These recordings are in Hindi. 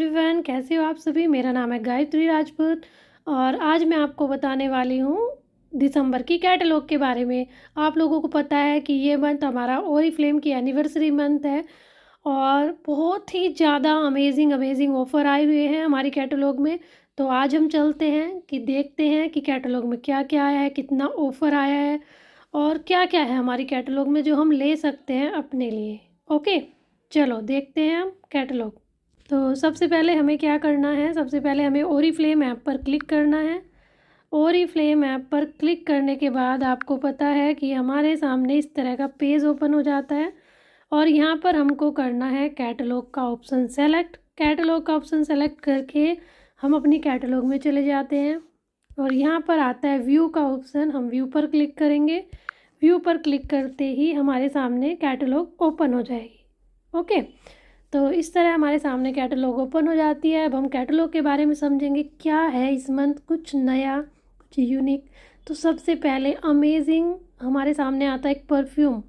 एवरीवन, कैसे हो आप सभी। मेरा नाम है गायत्री राजपूत और आज मैं आपको बताने वाली हूँ दिसंबर की कैटलॉग के बारे में। आप लोगों को पता है कि ये मंथ हमारा ओरिफ्लेम की एनिवर्सरी मंथ है और बहुत ही ज़्यादा अमेजिंग ऑफ़र आए हुए हैं हमारी कैटलॉग में। तो आज हम चलते हैं कि देखते हैं कि कैटलॉग में क्या क्या आया है, कितना ऑफ़र आया है और क्या क्या है हमारी कैटलॉग में जो हम ले सकते हैं अपने लिए। ओके, चलो देखते हैं हम कैटलॉग। तो सबसे पहले हमें क्या करना है, सबसे पहले हमें ओरिफ्लेम ऐप पर क्लिक करना है। ओरिफ्लेम ऐप पर क्लिक करने के बाद आपको पता है कि हमारे सामने इस तरह का पेज ओपन हो जाता है और यहाँ पर हमको करना है कैटलॉग का ऑप्शन सेलेक्ट। कैटलॉग का ऑप्शन सेलेक्ट करके हम अपनी कैटलॉग में चले जाते हैं और यहाँ पर आता है व्यू का ऑप्शन। हम व्यू पर क्लिक करेंगे। व्यू पर क्लिक करते ही हमारे सामने कैटलॉग ओपन हो जाएगी। ओके, तो इस तरह हमारे सामने कैटलॉग ओपन हो जाती है। अब हम कैटलॉग के बारे में समझेंगे क्या है इस मंथ कुछ नया, कुछ यूनिक। तो सबसे पहले अमेजिंग हमारे सामने आता है एक परफ्यूम।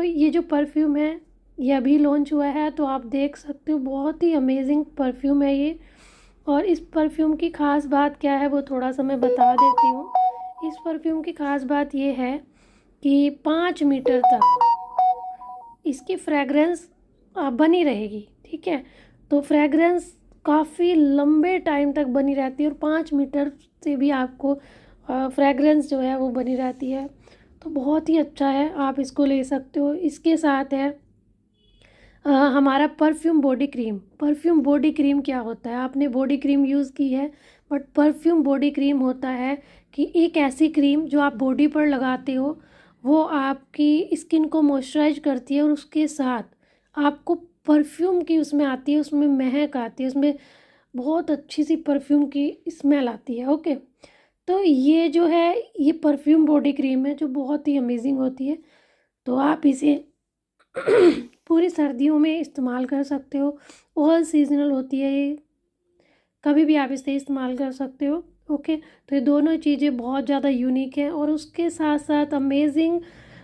ये जो परफ्यूम है ये अभी लॉन्च हुआ है, तो आप देख सकते हो बहुत ही अमेजिंग परफ्यूम है ये। और इस परफ्यूम की ख़ास बात क्या है वो थोड़ा सा मैं बता देती हूँ। इस परफ्यूम की ख़ास बात ये है कि 5 मीटर तक इसकी फ्रेगरेंस बनी रहेगी। ठीक है, तो फ्रेगरेंस काफ़ी लंबे टाइम तक बनी रहती है और 5 मीटर से भी आपको फ्रेगरेंस जो है वो बनी रहती है। तो बहुत ही अच्छा है, आप इसको ले सकते हो। इसके साथ है हमारा perfume body cream. Perfume body cream क्या होता है, आपने बॉडी क्रीम यूज़ की है, बट परफ्यूम बॉडी क्रीम होता है कि एक ऐसी क्रीम जो आप बॉडी पर लगाते हो, वो आपकी स्किन को मॉइस्चराइज करती है और उसके साथ आपको परफ्यूम की उसमें आती है, उसमें महक आती है, उसमें बहुत अच्छी सी परफ्यूम की स्मेल आती है। ओके, तो ये जो है ये परफ्यूम बॉडी क्रीम है जो बहुत ही अमेजिंग होती है। तो आप इसे पूरी सर्दियों में इस्तेमाल कर सकते हो। ऑल सीजनल होती है ये, कभी भी आप इसे इस्तेमाल कर सकते हो। ओके, तो ये दोनों चीज़ें बहुत ज़्यादा यूनिक हैं। और उसके साथ साथ अमेजिंग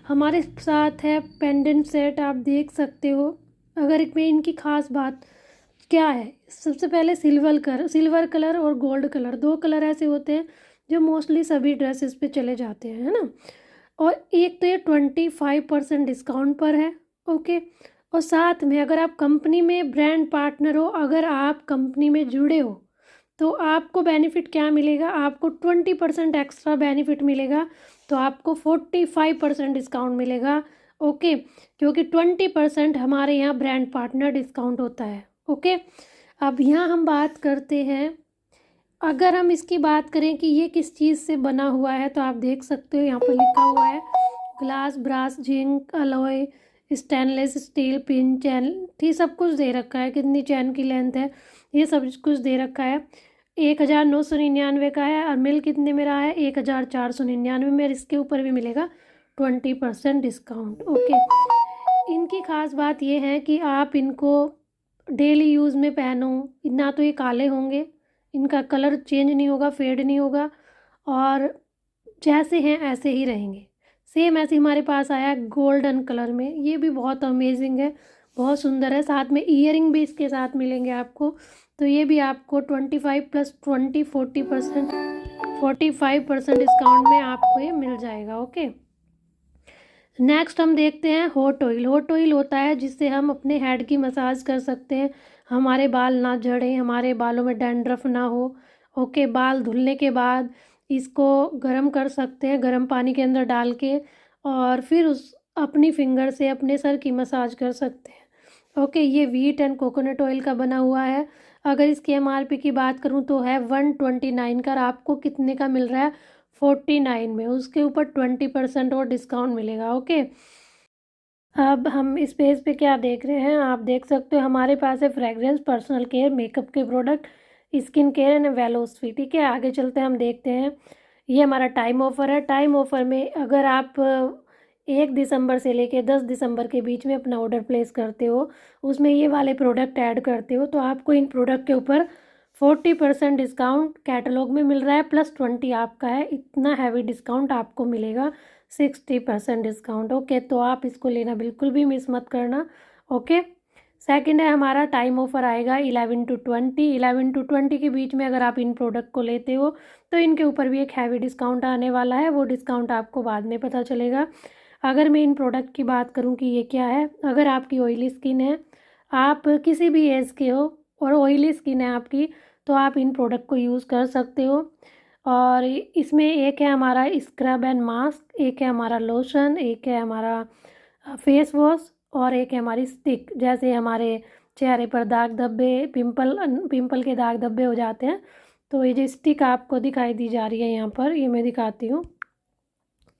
हमारे साथ है पेंडेंट सेट, आप देख सकते हो। अगर इसमें इनकी ख़ास बात क्या है, सबसे पहले सिल्वर कलर और गोल्ड कलर, दो कलर ऐसे होते हैं जो मोस्टली सभी ड्रेसेस पे चले जाते हैं, है ना। और एक तो ये 25% डिस्काउंट पर है। ओके, और साथ में अगर आप कंपनी में ब्रांड पार्टनर हो, अगर आप कंपनी में जुड़े हो, तो आपको बेनिफिट क्या मिलेगा, आपको 20% एक्स्ट्रा बेनिफिट मिलेगा। तो आपको 45% डिस्काउंट मिलेगा। ओके, क्योंकि 20% हमारे यहाँ ब्रांड पार्टनर डिस्काउंट होता है। ओके, अब यहाँ हम बात करते हैं, अगर हम इसकी बात करें कि ये किस चीज़ से बना हुआ है, तो आप देख सकते हो यहाँ पर लिखा हुआ है glass, brass, zinc, alloy, stainless steel, pin, chain, ठीक सब कुछ दे रखा है। कितनी चैन की लेंथ है ये सब कुछ दे रखा है। 1999 का है और मिल कितने में रहा है, 1499 में। इसके ऊपर भी मिलेगा 20% डिस्काउंट। ओके, इनकी ख़ास बात ये है कि आप इनको डेली यूज़ में पहनो, ना तो ये काले होंगे, इनका कलर चेंज नहीं होगा, फेड नहीं होगा, और जैसे हैं ऐसे ही रहेंगे। सेम ऐसे हमारे पास आया है गोल्डन कलर में, ये भी बहुत अमेजिंग है, बहुत सुंदर है। साथ में ईयरिंग भी इसके साथ मिलेंगे आपको। तो ये भी आपको 25 + 20 40% 45% डिस्काउंट में आपको ये मिल जाएगा। ओके, नेक्स्ट हम देखते हैं हॉट ऑयल। हॉट ऑयल होता है जिससे हम अपने हेड की मसाज कर सकते हैं, हमारे बाल ना झड़ें, हमारे बालों में डैंड्रफ ना हो। ओके, बाल धुलने के बाद इसको गर्म कर सकते हैं, गर्म पानी के अंदर डाल के, और फिर उस अपनी फिंगर से अपने सर की मसाज कर सकते हैं। ओके, ये व्हीट एंड कोकोनट ऑयल का बना हुआ है। अगर इसकी एमआरपी की बात करूँ तो है 129 का, और आपको कितने का मिल रहा है, 49 में। उसके ऊपर 20% और डिस्काउंट मिलेगा। ओके, अब हम इस पेज पे क्या देख रहे हैं, आप देख सकते हो हमारे पास है फ्रेग्रेंस, पर्सनल केयर, मेकअप के product, skin care and velocity. ठीक है, आगे चलते हैं, हम देखते हैं। ये हमारा टाइम ऑफर है। टाइम ऑफर में अगर आप 1 दिसंबर से लेके 10 दिसंबर के बीच में अपना ऑर्डर प्लेस करते हो, उसमें ये वाले प्रोडक्ट ऐड करते हो, तो आपको इन प्रोडक्ट के ऊपर 40% डिस्काउंट कैटलॉग में मिल रहा है, +20 आपका है। इतना हैवी डिस्काउंट आपको मिलेगा, 60% डिस्काउंट। ओके, तो आप इसको लेना बिल्कुल भी मिस मत करना। ओके, सेकंड है हमारा टाइम ऑफर आएगा 11 to 20 के बीच में। अगर आप इन प्रोडक्ट को लेते हो तो इनके ऊपर भी एक हैवी डिस्काउंट आने वाला है, वो डिस्काउंट आपको बाद में पता चलेगा। अगर मैं इन प्रोडक्ट की बात करूं कि ये क्या है, अगर आपकी ऑयली स्किन है, आप किसी भी एज के हो और ऑयली स्किन है आपकी, तो आप इन प्रोडक्ट को यूज़ कर सकते हो। और इसमें एक है हमारा स्क्रब एंड मास्क, एक है हमारा लोशन, एक है हमारा फेस वॉश और एक है हमारी स्टिक। जैसे हमारे चेहरे पर दाग धब्बे, पिंपल के दाग धब्बे हो जाते हैं, तो ये जो स्टिक आपको दिखाई दी जा रही है यहाँ पर, ये मैं दिखाती हूँ,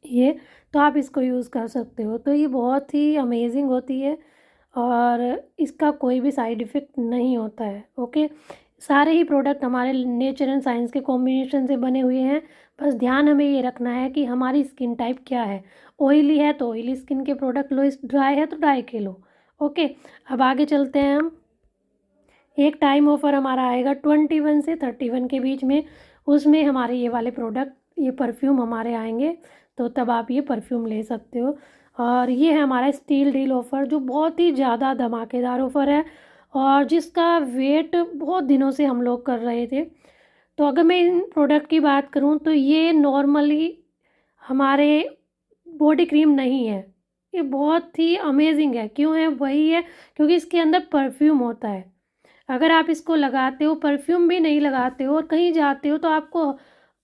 ये तो आप इसको यूज़ कर सकते हो। तो ये बहुत ही अमेजिंग होती है और इसका कोई भी साइड इफ़ेक्ट नहीं होता है। ओके, सारे ही प्रोडक्ट हमारे नेचर एंड साइंस के कॉम्बिनेशन से बने हुए हैं। बस ध्यान हमें ये रखना है कि हमारी स्किन टाइप क्या है। ऑयली है तो ऑयली स्किन के प्रोडक्ट लो, ड्राई है तो ड्राई के लो। ओके, अब आगे चलते हैं हम। एक टाइम ऑफर हमारा आएगा 21 से 31 के बीच में, उसमें हमारे ये वाले प्रोडक्ट, ये परफ्यूम हमारे आएंगे, तो तब आप ये परफ्यूम ले सकते हो। और ये है हमारा स्टील डील ऑफ़र, जो बहुत ही ज़्यादा धमाकेदार ऑफ़र है और जिसका वेट बहुत दिनों से हम लोग कर रहे थे। तो अगर मैं इन प्रोडक्ट की बात करूं तो ये नॉर्मली हमारे बॉडी क्रीम नहीं है, ये बहुत ही अमेजिंग है। क्यों है? वही है क्योंकि इसके अंदर परफ्यूम होता है। अगर आप इसको लगाते हो, परफ्यूम भी नहीं लगाते हो और कहीं जाते हो, तो आपको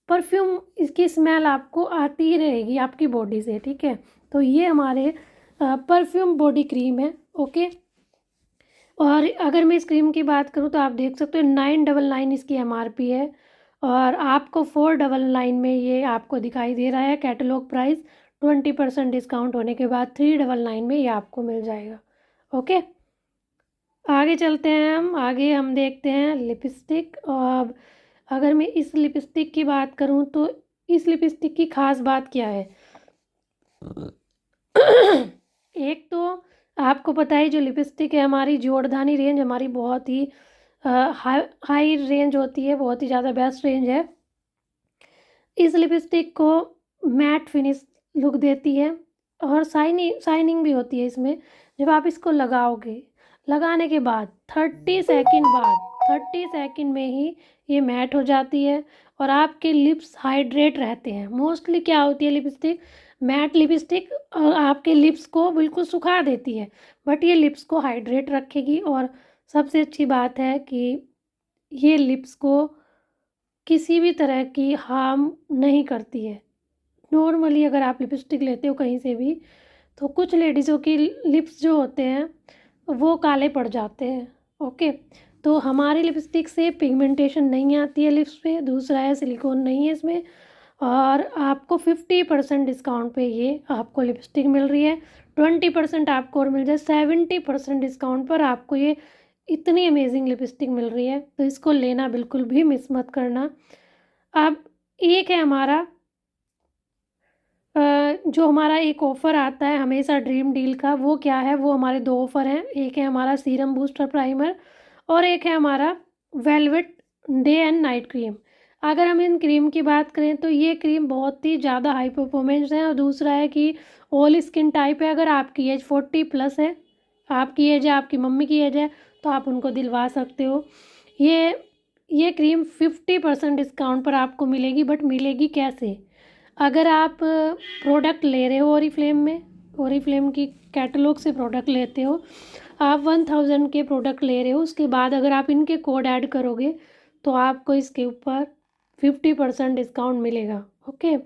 परफ्यूम, इसकी स्मेल आपको आती ही रहेगी आपकी बॉडी से। ठीक है, तो ये हमारे परफ्यूम बॉडी क्रीम है। ओके, और अगर मैं इस क्रीम की बात करूँ तो आप देख सकते हो 999 इसकी MRP है और आपको 499 में ये आपको दिखाई दे रहा है। कैटलॉग प्राइस 20% डिस्काउंट होने के बाद 399 में ये आपको मिल जाएगा। ओके, आगे चलते हैं आगे हम देखते हैं लिपस्टिक। और अगर मैं इस लिपस्टिक की बात करूं तो इस लिपस्टिक की ख़ास बात क्या है? एक तो आपको पता है जो लिपस्टिक है हमारी, जोड़धानी रेंज हमारी बहुत ही हाई रेंज होती है, बहुत ही ज़्यादा बेस्ट रेंज है। इस लिपस्टिक को मैट फिनिश लुक देती है और शाइनिंग भी होती है इसमें। जब आप इसको लगाओगे, लगाने के बाद 30 सेकंड में ही ये मैट हो जाती है और आपके लिप्स हाइड्रेट रहते हैं। मोस्टली क्या होती है लिपस्टिक, मैट लिपस्टिक और आपके लिप्स को बिल्कुल सुखा देती है, बट ये लिप्स को हाइड्रेट रखेगी। और सबसे अच्छी बात है कि ये लिप्स को किसी भी तरह की हार्म नहीं करती है। नॉर्मली अगर आप लिपस्टिक लेते हो कहीं से भी, तो कुछ लेडीज़ों की लिप्स जो होते हैं वो काले पड़ जाते हैं। ओके, तो हमारी लिपस्टिक से पिगमेंटेशन नहीं आती है लिप्स पे। दूसरा है सिलिकॉन नहीं है इसमें। और आपको 50% डिस्काउंट पे ये आपको लिपस्टिक मिल रही है। 20% आपको और मिल जाए 70% डिस्काउंट पर आपको ये इतनी अमेजिंग लिपस्टिक मिल रही है, तो इसको लेना बिल्कुल भी मिस मत करना। अब एक है हमारा जो हमारा एक ऑफ़र आता है हमेशा ड्रीम डील का, वो क्या है? वो हमारे दो ऑफ़र हैं। एक है हमारा सीरम बूस्टर प्राइमर और एक है हमारा velvet day and night cream. अगर हम इन क्रीम की बात करें तो ये क्रीम बहुत ही ज़्यादा हाई परफॉर्मेंस है। और दूसरा है कि ऑल स्किन टाइप है। अगर आपकी एज 40+ है, आपकी एज है, आपकी मम्मी की एज है, तो आप उनको दिलवा सकते हो। ये क्रीम 50% डिस्काउंट पर आपको मिलेगी, बट मिलेगी कैसे? अगर आप प्रोडक्ट ले रहे हो ओरीफ्लेम में, ओरीफ्लेम की कैटलॉग से प्रोडक्ट लेते हो, आप 1000 के प्रोडक्ट ले रहे हो, उसके बाद अगर आप इनके कोड ऐड करोगे तो आपको इसके ऊपर 50% डिस्काउंट मिलेगा। ओके,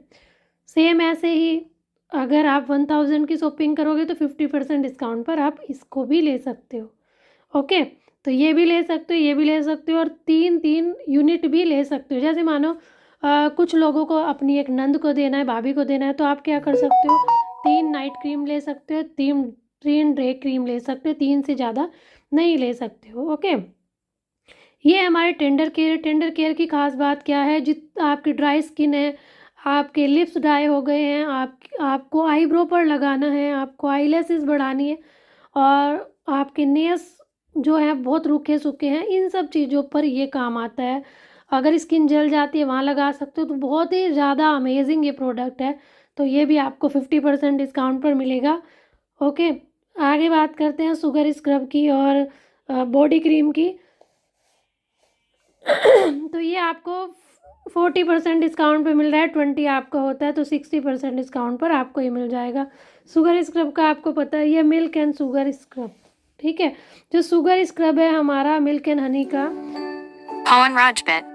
सेम ऐसे ही अगर आप 1000 की शॉपिंग करोगे तो 50% डिस्काउंट पर आप इसको भी ले सकते हो। ओके, तो ये भी ले सकते हो, ये भी ले सकते हो और 3 यूनिट भी ले सकते हो। जैसे मानो कुछ लोगों को अपनी एक नंद को देना है, भाभी को देना है, तो आप क्या कर सकते हो, 3 नाइट क्रीम ले सकते हो, 3 डे क्रीम ले सकते हो, 3 से ज़्यादा नहीं ले सकते हो। ओके, ये हमारे टेंडर केयर की खास बात क्या है? आपकी ड्राई स्किन है, आपके लिप्स ड्राई हो गए हैं, आपको आईब्रो पर लगाना है, आपको आईलैशेस बढ़ानी है और आपके नेल्स जो है बहुत रूखे सूखे हैं, इन सब चीज़ों पर ये काम आता है। अगर स्किन जल जाती है वहाँ लगा सकते हो। तो बहुत ही ज़्यादा अमेजिंग ये प्रोडक्ट है, तो ये भी आपको 50% डिस्काउंट पर मिलेगा। ओके, आगे बात करते हैं शुगर स्क्रब की। और बॉडी क्रीम की। तो ये आपको 40% डिस्काउंट पे मिल रहा है, 20 आपका होता है तो 60% डिस्काउंट पर आपको ये मिल जाएगा। शुगर स्क्रब का आपको पता है, ये मिल्क एंड शुगर स्क्रब, ठीक है। जो शुगर स्क्रब है हमारा मिल्क एंड हनी का, पवन राजपेट।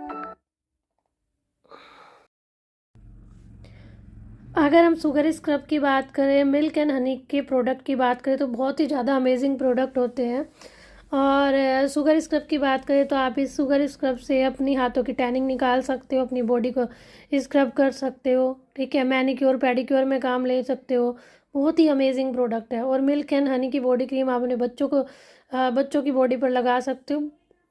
अगर हम शुगर स्क्रब की बात करें, मिल्क एंड हनी के प्रोडक्ट की बात करें तो बहुत ही ज़्यादा अमेजिंग प्रोडक्ट होते हैं। और शुगर स्क्रब की बात करें तो आप इस शुगर स्क्रब से अपनी हाथों की टैनिंग निकाल सकते हो, अपनी बॉडी को स्क्रब कर सकते हो, ठीक है। मैनिक्योर पेडिक्योर में काम ले सकते हो, बहुत ही अमेजिंग प्रोडक्ट है। और मिल्क एंड हनी की बॉडी क्रीम आप अपने बच्चों की बॉडी पर लगा सकते हो।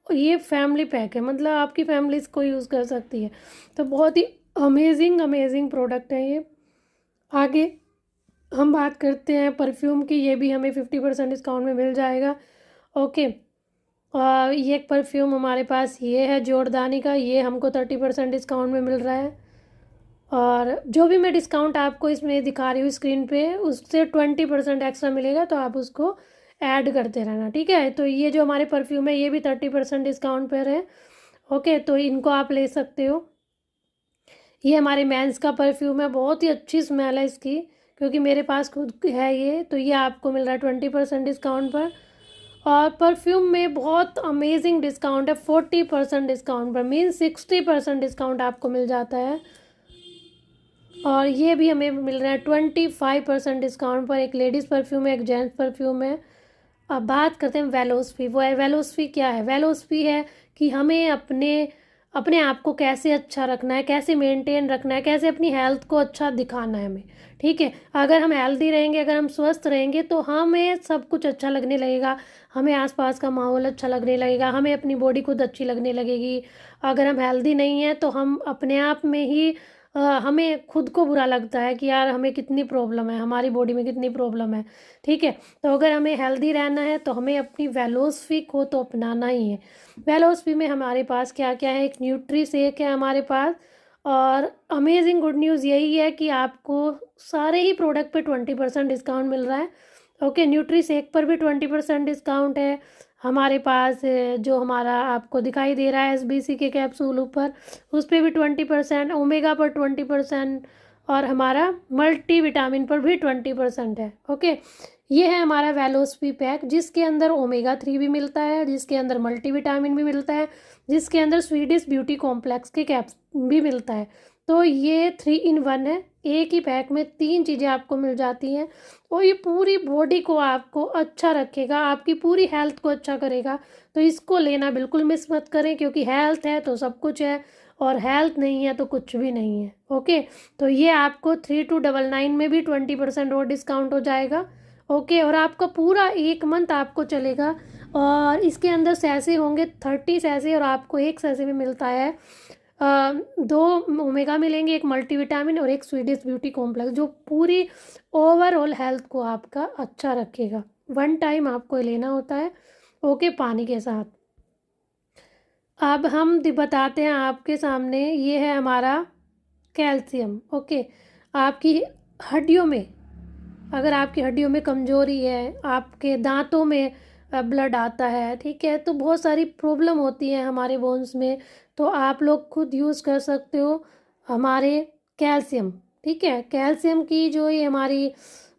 ये फैमिली पैक है, मतलब आपकी फैमिली इसको यूज़ कर सकती है। तो बहुत ही अमेजिंग प्रोडक्ट है ये। आगे हम बात करते हैं परफ्यूम की, ये भी हमें 50% डिस्काउंट में मिल जाएगा, ओके। और ये एक परफ्यूम हमारे पास ये है जॉर्डानी का, ये हमको 30% डिस्काउंट में मिल रहा है। और जो भी मैं डिस्काउंट आपको इसमें दिखा रही हूँ स्क्रीन पे, उससे 20% एक्स्ट्रा मिलेगा, तो आप उसको ऐड करते रहना, ठीक है। तो ये जो हमारे परफ्यूम है ये भी 30% डिस्काउंट पर है, ओके। तो इनको आप ले सकते हो। ये हमारे मेंस का परफ्यूम है, बहुत ही अच्छी स्मेल है इसकी, क्योंकि मेरे पास खुद है ये। तो ये आपको मिल रहा है 20% डिस्काउंट पर। और परफ्यूम में बहुत अमेजिंग डिस्काउंट है, 40% डिस्काउंट पर, मीन 60% डिस्काउंट आपको मिल जाता है। और ये भी हमें मिल रहा है 25% डिस्काउंट पर। एक लेडीज़ परफ्यूम है, एक जेंट्स परफ्यूम है। अब बात करते हैं वेलोसिटी। वो है वेलोसिटी क्या है? वेलोसिटी है कि हमें अपने अपने आप को कैसे अच्छा रखना है, कैसे मेंटेन रखना है, कैसे अपनी हेल्थ को अच्छा दिखाना है हमें, ठीक है। अगर हम हेल्दी रहेंगे, अगर हम स्वस्थ रहेंगे तो हमें सब कुछ अच्छा लगने लगेगा, हमें आसपास का माहौल अच्छा लगने लगेगा, हमें अपनी बॉडी खुद अच्छी लगने लगेगी। अगर हम हेल्दी नहीं हैं तो हम अपने आप में ही हमें खुद को बुरा लगता है कि यार हमें कितनी प्रॉब्लम है, हमारी बॉडी में कितनी प्रॉब्लम है, ठीक है। तो अगर हमें हेल्दी रहना है तो हमें अपनी वेलोसिटी को तो अपनाना ही है। वेलोसिटी में हमारे पास क्या क्या है? एक न्यूट्री शेक है हमारे पास। और अमेजिंग गुड न्यूज़ यही है कि आपको सारे ही प्रोडक्ट पे 20% डिस्काउंट मिल रहा है, ओके। न्यूट्री शेक पर भी 20% डिस्काउंट है हमारे पास। जो हमारा आपको दिखाई दे रहा है SBC के कैप्सूल ऊपर, उस पर भी 20%, ओमेगा पर 20%, और हमारा मल्टी विटामिन पर भी 20% है, ओके। ये है हमारा वेलोसिटी पैक, जिसके अंदर ओमेगा 3 भी मिलता है, जिसके अंदर मल्टी विटामिन भी मिलता है, जिसके अंदर स्वीडिश ब्यूटी कॉम्प्लेक्स के कैप्स भी मिलता है। तो ये 3 in 1 है, एक ही पैक में 3 चीज़ें आपको मिल जाती हैं। और ये पूरी बॉडी को आपको अच्छा रखेगा, आपकी पूरी हेल्थ को अच्छा करेगा। तो इसको लेना बिल्कुल मिस मत करें, क्योंकि हेल्थ है तो सब कुछ है, और हेल्थ नहीं है तो कुछ भी नहीं है, ओके। तो ये आपको 3299 में भी 20% और डिस्काउंट हो जाएगा, ओके। और आपका पूरा 1 मंथ आपको चलेगा। और इसके अंदर सैसे होंगे 30 सैसे, और आपको एक सैसे में मिलता है 2 ओमेगा मिलेंगे, एक मल्टीविटामिन और एक स्वीडिश ब्यूटी कॉम्प्लेक्स, जो पूरी ओवरऑल हेल्थ को आपका अच्छा रखेगा। 1 टाइम आपको लेना होता है, ओके, पानी के साथ। अब हम बताते हैं आपके सामने, ये है हमारा कैल्शियम, ओके। आपकी हड्डियों में, अगर आपकी हड्डियों में कमज़ोरी है, आपके दांतों में ब्लड आता है, ठीक है, तो बहुत सारी प्रॉब्लम होती है हमारे बोन्स में, तो आप लोग खुद यूज़ कर सकते हो हमारे कैल्शियम, ठीक है। कैल्शियम की जो ये हमारी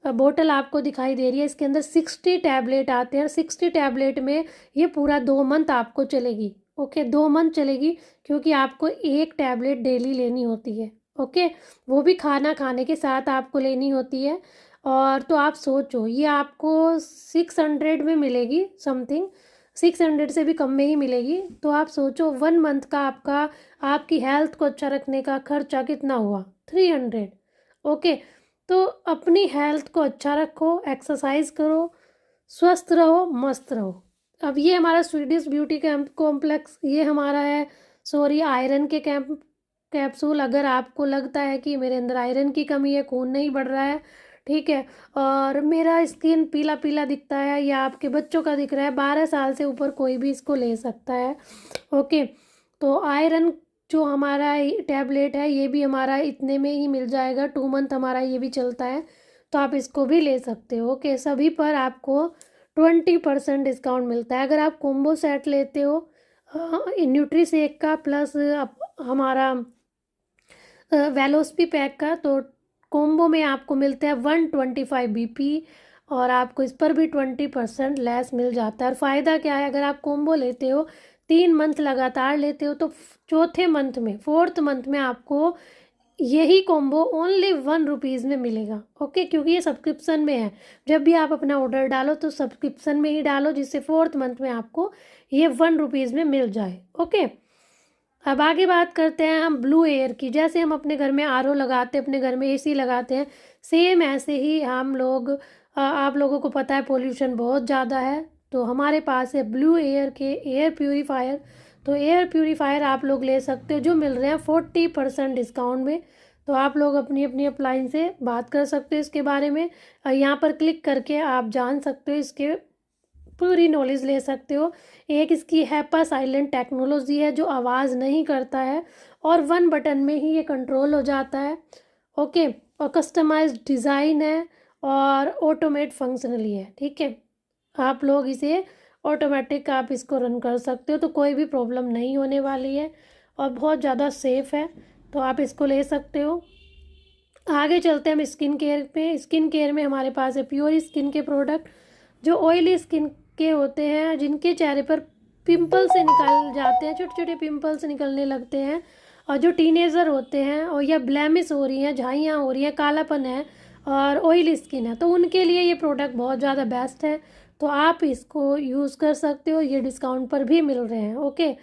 बोतल आपको दिखाई दे रही है, इसके अंदर 60 टैबलेट आते हैं, और 60 टैबलेट में ये पूरा 2 मंथ आपको चलेगी, ओके। 2 मंथ चलेगी, क्योंकि आपको एक टैबलेट डेली लेनी होती है, ओके। वो भी खाना खाने के साथ आपको लेनी होती है। और तो आप सोचो, ये आपको 600 में मिलेगी समथिंग, 600 से भी कम में ही मिलेगी। तो आप सोचो 1 मंथ का आपका, आपकी हेल्थ को अच्छा रखने का खर्चा कितना हुआ? 300, ओके। तो अपनी हेल्थ को अच्छा रखो, एक्सरसाइज करो, स्वस्थ रहो, मस्त रहो। अब ये हमारा स्वीडिश ब्यूटी कैंप कॉम्प्लेक्स, ये हमारा है, सॉरी, आयरन के कैप्सूल। अगर आपको लगता है कि मेरे अंदर आयरन की कमी है, खून नहीं बढ़ रहा है, ठीक है, और मेरा स्किन पीला पीला दिखता है, या आपके बच्चों का दिख रहा है, 12 साल से ऊपर कोई भी इसको ले सकता है, ओके। तो आयरन जो हमारा टैबलेट है, ये भी हमारा इतने में ही मिल जाएगा, 2 मंथ हमारा ये भी चलता है, तो आप इसको भी ले सकते हो, ओके। सभी पर आपको 20% डिस्काउंट मिलता है। अगर आप कॉम्बो सेट लेते हो न्यूट्रीशेक का प्लस हमारा वेलोस्पी पैक का, तो कॉम्बो में आपको मिलता है 125 BP और आपको इस पर भी 20% लेस मिल जाता है। और फ़ायदा क्या है, अगर आप कॉम्बो लेते हो 3 मंथ लगातार लेते हो तो चौथे मंथ में, फोर्थ मंथ में आपको यही कॉम्बो ओनली 1 रुपीज़ में मिलेगा। ओके, क्योंकि ये सब्सक्रिप्शन में है। जब भी आप अपना ऑर्डर डालो तो सब्सक्रिप्शन में ही डालो, जिससे फोर्थ मंथ में आपको ये 1 रुपीज़ में मिल जाए। ओके, अब आगे बात करते हैं हम ब्लू एयर की। जैसे हम अपने घर में आरओ लगाते हैं, अपने घर में एसी लगाते हैं, सेम ऐसे ही हम लोग आप लोगों को पता है पोल्यूशन बहुत ज़्यादा है, तो हमारे पास है ब्लू एयर के एयर प्यूरीफायर। तो एयर प्यूरीफायर आप लोग ले सकते हो, जो मिल रहे हैं 40% डिस्काउंट में। तो आप लोग अपनी अपनी अप्लायंस से बात कर सकते हो इसके बारे में। यहाँ पर क्लिक करके आप जान सकते हो, इसके पूरी नॉलेज ले सकते हो। एक इसकी हैपा साइलेंट टेक्नोलॉजी है जो आवाज़ नहीं करता है और 1 बटन में ही ये कंट्रोल हो जाता है। ओके, और कस्टमाइज्ड डिज़ाइन है और ऑटोमेट फंक्शनली है। ठीक है, आप लोग इसे ऑटोमेटिक आप इसको रन कर सकते हो, तो कोई भी प्रॉब्लम नहीं होने वाली है और बहुत ज़्यादा सेफ़ है, तो आप इसको ले सकते हो। आगे चलते हैं हम स्किन केयर पे। स्किन केयर में हमारे पास है प्योर स्किन के प्रोडक्ट, जो ऑयली स्किन के होते हैं, जिनके चेहरे पर पिंपल्स से निकल जाते हैं, छोटे छोटे पिंपल्स निकलने लगते हैं, और जो टीनेजर होते हैं और या ब्लैमिश हो रही हैं, झाइयाँ हो रही हैं, कालापन है और ऑयली स्किन है, तो उनके लिए ये प्रोडक्ट बहुत ज़्यादा बेस्ट है। तो आप इसको यूज़ कर सकते हो, ये डिस्काउंट पर भी मिल रहे हैं। ओके,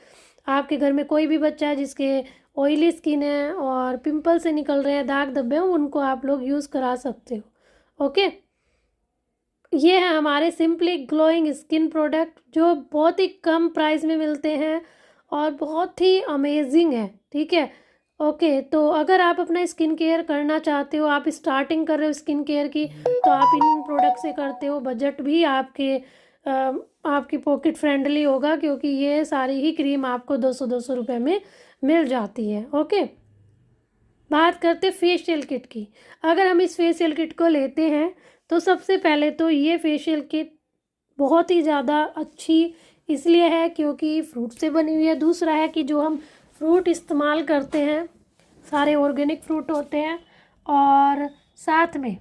आपके घर में कोई भी बच्चा है जिसके ऑयली स्किन है और पिंपल से निकल रहे हैं, दाग धब्बे हैं, उनको आप लोग यूज़ करा सकते हो। ओके, ये है हमारे सिंपली ग्लोइंग स्किन प्रोडक्ट, जो बहुत ही कम प्राइस में मिलते हैं और बहुत ही अमेजिंग है। ठीक है, ओके, तो अगर आप अपना स्किन केयर करना चाहते हो, आप स्टार्टिंग कर रहे हो स्किन केयर की, तो आप इन प्रोडक्ट से करते हो, बजट भी आपकी पॉकेट फ्रेंडली होगा, क्योंकि ये सारी ही क्रीम आपको 200 रुपये में मिल जाती है। ओके, बात करते फेशियल किट की। अगर हम इस फेशियल किट को लेते हैं तो सबसे पहले तो ये फेशियल किट बहुत ही ज़्यादा अच्छी इसलिए है क्योंकि फ्रूट से बनी हुई है। दूसरा है कि जो हम फ्रूट इस्तेमाल करते हैं सारे ऑर्गेनिक फ्रूट होते हैं, और साथ में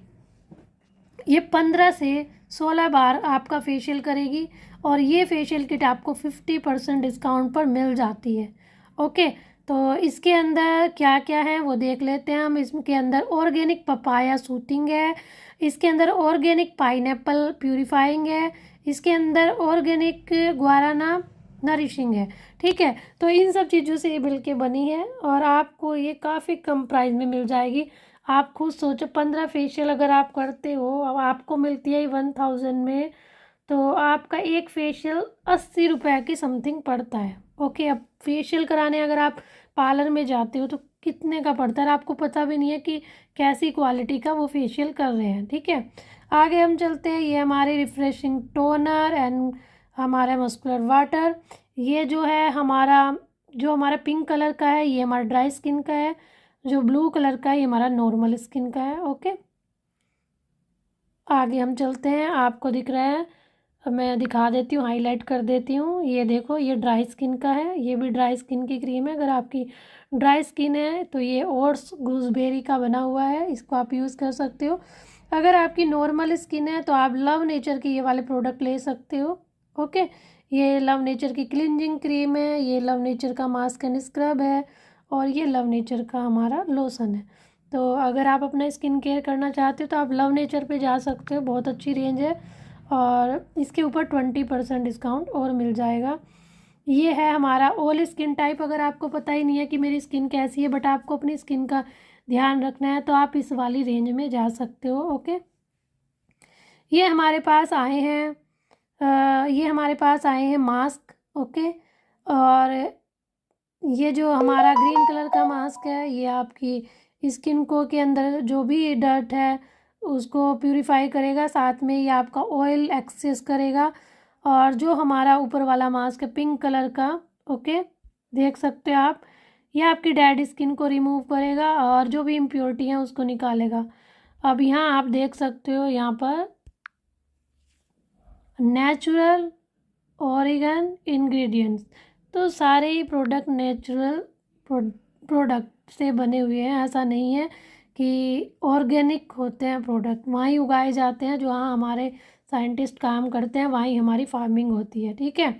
ये 15 से 16 बार आपका फेशियल करेगी, और ये फेशियल किट आपको 50% डिस्काउंट पर मिल जाती है। ओके, तो इसके अंदर क्या क्या है वो देख लेते हैं हम। इसके अंदर ऑर्गेनिक पपाया सूथिंग है, इसके अंदर ऑर्गेनिक पाइनएप्पल प्यूरिफाइंग है, इसके अंदर ऑर्गेनिक गुआराना नरिशिंग है। ठीक है, तो इन सब चीज़ों से ये मिल के बनी है और आपको ये काफ़ी कम प्राइस में मिल जाएगी। आप खुद सोचो, 15 फेशियल अगर आप करते हो, अब आपको मिलती है 1000 में, तो आपका एक फेशियल 80 रुपये की समथिंग पड़ता है। ओके, अब फेशियल कराने अगर आप पार्लर में जाते हो तो कितने का पड़ता है, आपको पता भी नहीं है कि कैसी क्वालिटी का वो फेशियल कर रहे हैं। ठीक है, आगे हम चलते हैं। ये हमारे रिफ्रेशिंग टोनर एंड हमारा मस्कुलर वाटर। ये जो है हमारा पिंक कलर का है, ये हमारा ड्राई स्किन का है। जो ब्लू कलर का है ये हमारा नॉर्मल स्किन का है। ओके, आगे हम चलते हैं। आपको दिख रहा है, मैं दिखा देती हूँ, हाईलाइट कर देती हूँ। ये देखो, ये ड्राई स्किन का है, ये भी ड्राई स्किन की क्रीम है। अगर आपकी ड्राई स्किन है तो ये ओट्स गूसबेरी का बना हुआ है, इसको आप यूज़ कर सकते हो। अगर आपकी नॉर्मल स्किन है तो आप लव नेचर की ये वाले प्रोडक्ट ले सकते हो। ओके, ये लव नेचर की क्लिनजिंग क्रीम है, ये लव नेचर का मास्क एंड स्क्रब है, और ये लव नेचर का हमारा लोशन है। तो अगर आप अपना स्किन केयर करना चाहते हो तो आप लव नेचर पे जा सकते हो, बहुत अच्छी रेंज है और इसके ऊपर 20% डिस्काउंट और मिल जाएगा। ये है हमारा ऑल स्किन टाइप। अगर आपको पता ही नहीं है कि मेरी स्किन कैसी है बट आपको अपनी स्किन का ध्यान रखना है तो आप इस वाली रेंज में जा सकते हो। ओके, ये हमारे पास आए हैं मास्क। ओके, और ये जो हमारा ग्रीन कलर का मास्क है ये आपकी स्किन को के अंदर जो भी डर्ट है उसको प्यूरिफाई करेगा, साथ में ये आपका ऑयल एक्सेस करेगा। और जो हमारा ऊपर वाला मास्क है पिंक कलर का, ओके, देख सकते हो आप, ये आपकी डेड स्किन को रिमूव करेगा और जो भी इम्प्योरिटी है उसको निकालेगा। अब यहाँ आप देख सकते हो, यहाँ पर नेचुरल ऑर्गेन इंग्रेडिएंट्स। तो सारे ही प्रोडक्ट नेचुरल प्रोडक्ट से बने हुए हैं। ऐसा नहीं है कि ऑर्गेनिक होते हैं प्रोडक्ट, वहीं उगाए जाते हैं जहाँ हमारे साइंटिस्ट काम करते हैं, वहीं हमारी फार्मिंग होती है। ठीक है,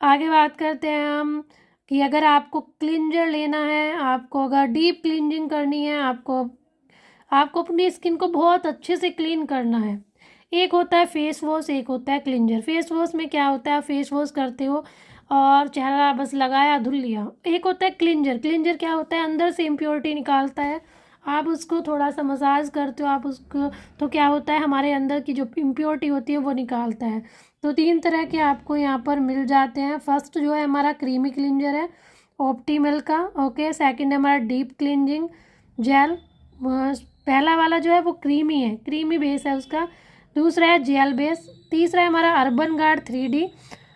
आगे बात करते हैं हम कि अगर आपको क्लिंजर लेना है, आपको अगर डीप क्लींजिंग करनी है, आपको अपनी स्किन को बहुत अच्छे से क्लीन करना है। एक होता है फेस वॉश, एक होता है क्लिंजर। फेस वॉश में क्या होता है, फेस वॉश करते हो और चेहरा बस लगाया धुल लिया। एक होता है क्लिंजर। क्लिंजर क्या होता है, अंदर से इम्प्योरिटी निकालता है। आप उसको थोड़ा सा मसाज करते हो, आप उसको, तो क्या होता है, हमारे अंदर की जो इम्प्योरिटी होती है वो निकालता है। तो 3 तरह के आपको यहाँ पर मिल जाते हैं। फर्स्ट जो है हमारा क्रीमी क्लिंजर है ऑप्टिमल का। ओके, सेकंड है हमारा डीप क्लिंजिंग जेल। पहला वाला जो है वो क्रीमी है, क्रीमी बेस है उसका। दूसरा है जेल बेस। तीसरा है हमारा urban guard 3D।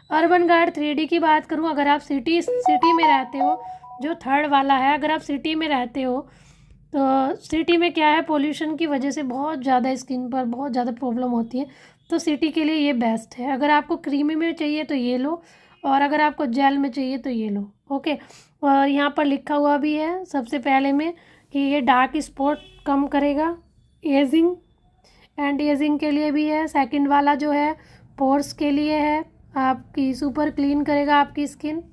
Urban guard 3D की बात करूँ, अगर आप सिटी में रहते हो, जो थर्ड वाला है, अगर आप सिटी में रहते हो तो सिटी में क्या है, पोल्यूशन की वजह से बहुत ज़्यादा स्किन पर बहुत ज़्यादा प्रॉब्लम होती है। तो सिटी के लिए ये बेस्ट है। अगर आपको क्रीमी में चाहिए तो ये लो, और अगर आपको जेल में चाहिए तो ये लो। ओके, और यहाँ पर लिखा हुआ भी है सबसे पहले में कि ये डार्क स्पॉट कम करेगा, एजिंग एंटी एजिंग के लिए भी है। सेकंड वाला जो है पोर्स के लिए है, आपकी सुपर क्लीन करेगा आपकी स्किन।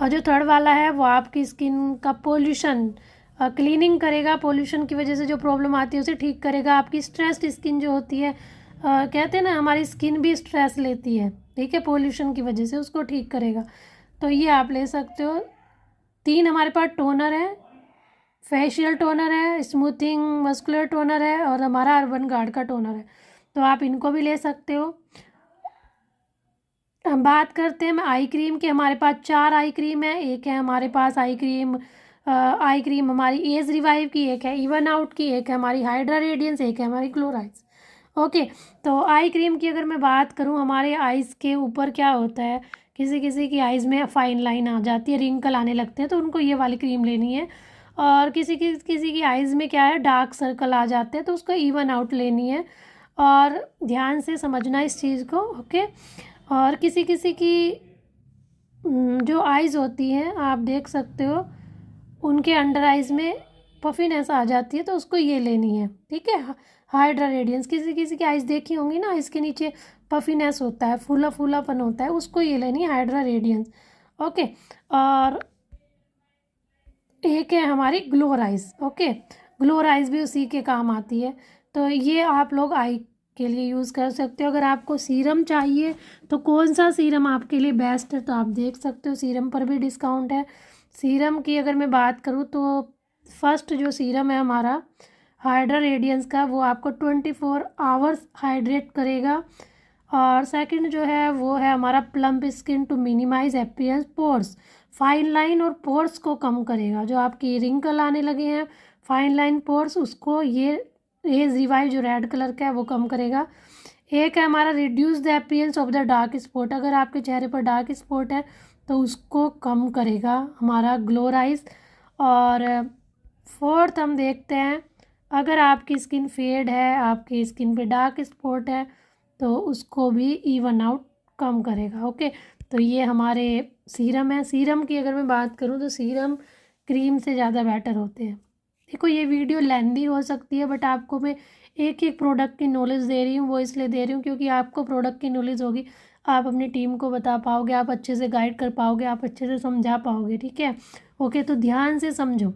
और जो थर्ड वाला है वो आपकी स्किन का पोल्यूशन क्लीनिंग करेगा, पोल्यूशन की वजह से जो प्रॉब्लम आती है उसे ठीक करेगा। आपकी स्ट्रेस्ड स्किन जो होती है, कहते हैं ना हमारी स्किन भी स्ट्रेस लेती है, ठीक है, पोल्यूशन की वजह से, उसको ठीक करेगा। तो ये आप ले सकते हो। 3 हमारे पास टोनर है, फेशियल टोनर है, स्मूथिंग मस्कुलर टोनर है, और हमारा अर्बन गार्ड का टोनर है। तो आप इनको भी ले सकते हो। हम बात करते हैं आई क्रीम की। हमारे पास 4 आई क्रीम है। एक है हमारे पास आई क्रीम हमारी एज रिवाइव की, एक है इवन आउट की, एक है हमारी हाइड्रा रेडियंस, एक है हमारी ग्लोराइज। ओके, तो आई क्रीम की अगर मैं बात करूँ, हमारे आइज़ के ऊपर क्या होता है, किसी किसी की आइज़ में फाइन लाइन आ जाती है, रिंकल आने लगते हैं, तो उनको ये वाली क्रीम लेनी है। और किसी की आइज़ में क्या है, डार्क सर्कल आ जाते हैं, तो उसको इवन आउट लेनी है। और ध्यान से समझना इस चीज़ को। ओके, और किसी किसी की जो आइज़ होती हैं, आप देख सकते हो, उनके अंडर आइज़ में पफिनेस आ जाती है, तो उसको ये लेनी है। ठीक है, हाइड्रा रेडियंस। किसी किसी की आइज़ देखी होंगी ना, इसके नीचे पफिनेस होता है, फूला फूलापन होता है, उसको ये लेनी है, हाइड्रा रेडियंस। ओके, और एक है हमारी ग्लोराइज। ओके, ग्लोराइज भी उसी के काम आती है। तो ये आप लोग आई के लिए यूज़ कर सकते हो। अगर आपको सीरम चाहिए तो कौन सा सीरम आपके लिए बेस्ट है, तो आप देख सकते हो, सीरम पर भी डिस्काउंट है। सीरम की अगर मैं बात करूँ तो फर्स्ट जो सीरम है हमारा हाइड्रा रेडियंस का, वो आपको 24 आवर्स हाइड्रेट करेगा। और सेकंड जो है वो है हमारा plump skin to minimise appearance pores, fine line और पोर्स को कम करेगा। जो आपकी रिंकल आने लगे हैं, फाइन लाइन पोर्स, उसको ये एज रिवाइव जो रेड कलर का है वो कम करेगा। एक है हमारा reduce the appearance of the dark spot, अगर आपके चेहरे पर डार्क स्पॉट है तो उसको कम करेगा हमारा ग्लोराइज। और फोर्थ हम देखते हैं, अगर आपकी स्किन फेड है, आपकी स्किन पे डार्क स्पॉट है, तो उसको भी इवन आउट कम करेगा। ओके, तो ये हमारे सीरम है। सीरम की अगर मैं बात करूँ तो सीरम क्रीम से ज़्यादा बेटर होते हैं। देखो ये वीडियो लेंदी हो सकती है, बट आपको मैं एक एक प्रोडक्ट की नॉलेज दे रही हूँ, वो इसलिए दे रही हूँ क्योंकि आपको प्रोडक्ट की नॉलेज होगी, आप अपनी टीम को बता पाओगे, आप अच्छे से गाइड कर पाओगे, आप अच्छे से समझा पाओगे। ठीक है, ओके, तो ध्यान से समझो।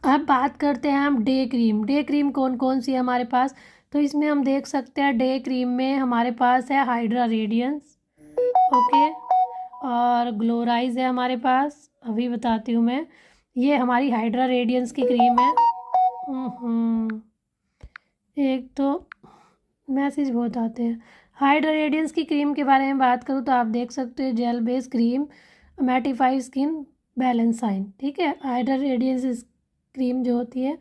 अब बात करते हैं हम डे क्रीम। डे क्रीम कौन कौन सी है हमारे पास, तो इसमें हम देख सकते हैं डे क्रीम में हमारे पास है हाइड्रा रेडियंस, ओके, और ग्लोराइज है हमारे पास, अभी बताती हूँ मैं। ये हमारी हाइड्रा रेडियंस की क्रीम है। एक तो मैसेज बहुत आते हैं। हाइड्रा रेडियंस की क्रीम के बारे में बात करूँ तो आप देख सकते हो, gel base cream mattify skin balance shine. ठीक है, हाइड्रा रेडियंस क्रीम जो होती है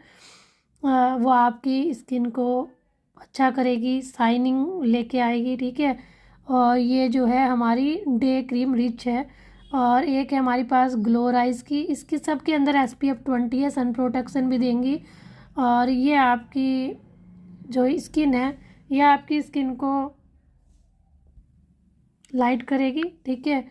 वो आपकी स्किन को अच्छा करेगी, शाइनिंग लेके आएगी। ठीक है, और ये जो है हमारी डे क्रीम रिच है। और एक है हमारे पास ग्लोराइज की, इसकी सबके अंदर SPF 20 है, सन प्रोटेक्शन भी देंगी। और ये आपकी जो स्किन है, ये आपकी स्किन को लाइट करेगी, ठीक है,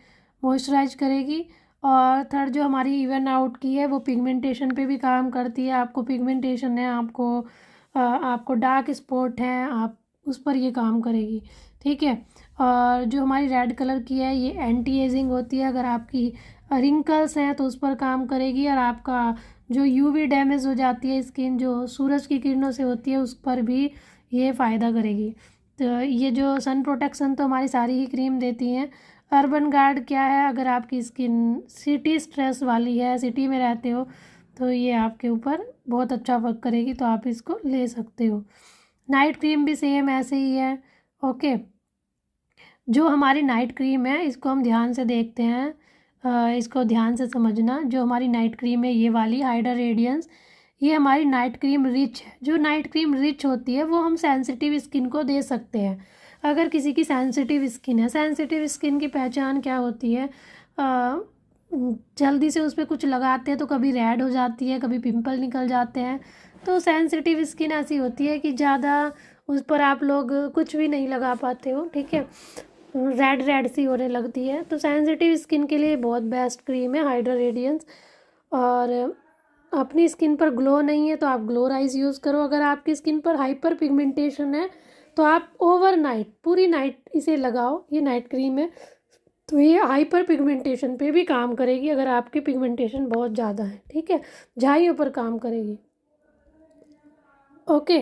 मॉइस्चराइज करेगी। और थर्ड जो हमारी इवन आउट की है वो पिगमेंटेशन पे भी काम करती है। आपको पिगमेंटेशन है, आपको डार्क स्पॉट है, आप उस पर ये काम करेगी, ठीक है। और जो हमारी रेड कलर की है ये एंटी एजिंग होती है। अगर आपकी रिंकल्स हैं तो उस पर काम करेगी। और आपका जो यूवी डैमेज हो जाती है स्किन, जो सूरज की किरणों से होती है, उस पर भी ये फ़ायदा करेगी। तो ये जो सन प्रोटेक्शन तो हमारी सारी ही क्रीम देती हैं। अर्बन गार्ड क्या है, अगर आपकी स्किन सिटी स्ट्रेस वाली है, सिटी में रहते हो, तो ये आपके ऊपर बहुत अच्छा वर्क करेगी, तो आप इसको ले सकते हो। नाइट क्रीम भी सेम ऐसे ही है, ओके। जो हमारी नाइट क्रीम है इसको हम ध्यान से देखते हैं, इसको ध्यान से समझना। जो हमारी नाइट क्रीम है ये वाली हाइड्रा रेडियंस, ये हमारी नाइट क्रीम रिच है। जो नाइट क्रीम रिच होती है वो हम सेंसिटिव स्किन को दे सकते हैं। अगर किसी की सेंसिटिव स्किन है, सेंसिटिव स्किन की पहचान क्या होती है, जल्दी से उस पर कुछ लगाते हैं तो कभी रेड हो जाती है, कभी पिंपल निकल जाते हैं। तो सेंसिटिव स्किन ऐसी होती है कि ज़्यादा उस पर आप लोग कुछ भी नहीं लगा पाते हो, ठीक है, रेड रेड सी होने लगती है। तो सेंसिटिव स्किन के लिए बहुत बेस्ट क्रीम है हाइड्रा रेडियंस। और अपनी स्किन पर ग्लो नहीं है तो आप ग्लो राइज यूज़ करो। अगर आपकी स्किन पर हाइपर पिगमेंटेशन है तो आप ओवरनाइट पूरी नाइट इसे लगाओ, ये नाइट क्रीम है, तो ये हाइपर पिगमेंटेशन पे भी काम करेगी। अगर आपकी पिगमेंटेशन बहुत ज़्यादा है, ठीक है, झाइयों पर काम करेगी, ओके।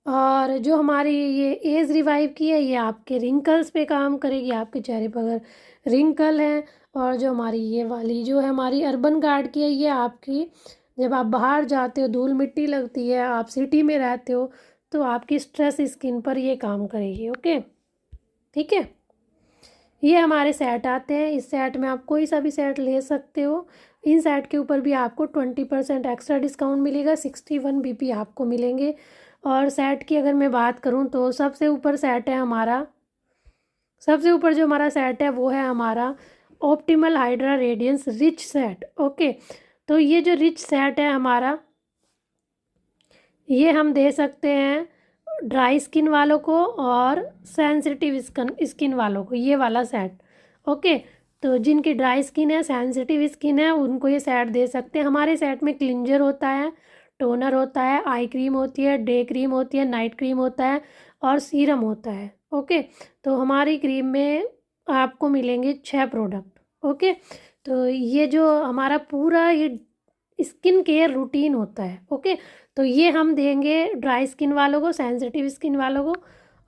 और जो हमारी ये एज रिवाइव की है ये आपके रिंकल्स पे काम करेगी, आपके चेहरे पर अगर रिंकल है। और जो हमारी ये वाली जो है हमारी अर्बन गार्ड की है, ये आपकी जब आप बाहर जाते हो, धूल मिट्टी लगती है, आप सिटी में रहते हो, तो आपकी स्ट्रेस स्किन पर ये काम करेगी, ओके, ठीक है। ये हमारे सेट आते हैं, इस सेट में आप कोई सा भी सेट ले सकते हो। इन सेट के ऊपर भी आपको 20% एक्स्ट्रा डिस्काउंट मिलेगा, 61 BP आपको मिलेंगे। और सेट की अगर मैं बात करूं तो सबसे ऊपर सेट है हमारा, सबसे ऊपर जो हमारा सेट है वो है हमारा optimal hydra radiance rich set, okay. तो ये जो रिच सेट है हमारा, ये हम दे सकते हैं ड्राई स्किन वालों को और सेंसिटिव स्किन वालों को, ये वाला सेट, ओके। तो जिनकी ड्राई स्किन है, सेंसिटिव स्किन है, उनको ये सेट दे सकते हैं। हमारे सेट में क्लिंजर होता है, टोनर होता है, आई क्रीम होती है, डे क्रीम होती है, नाइट क्रीम होता है और सीरम होता है, ओके। तो हमारी क्रीम में आपको मिलेंगे 6 प्रोडक्ट, ओके। तो ये जो हमारा पूरा ये स्किन केयर रूटीन होता है, ओके। तो ये हम देंगे ड्राई स्किन वालों को, सेंसिटिव स्किन वालों को।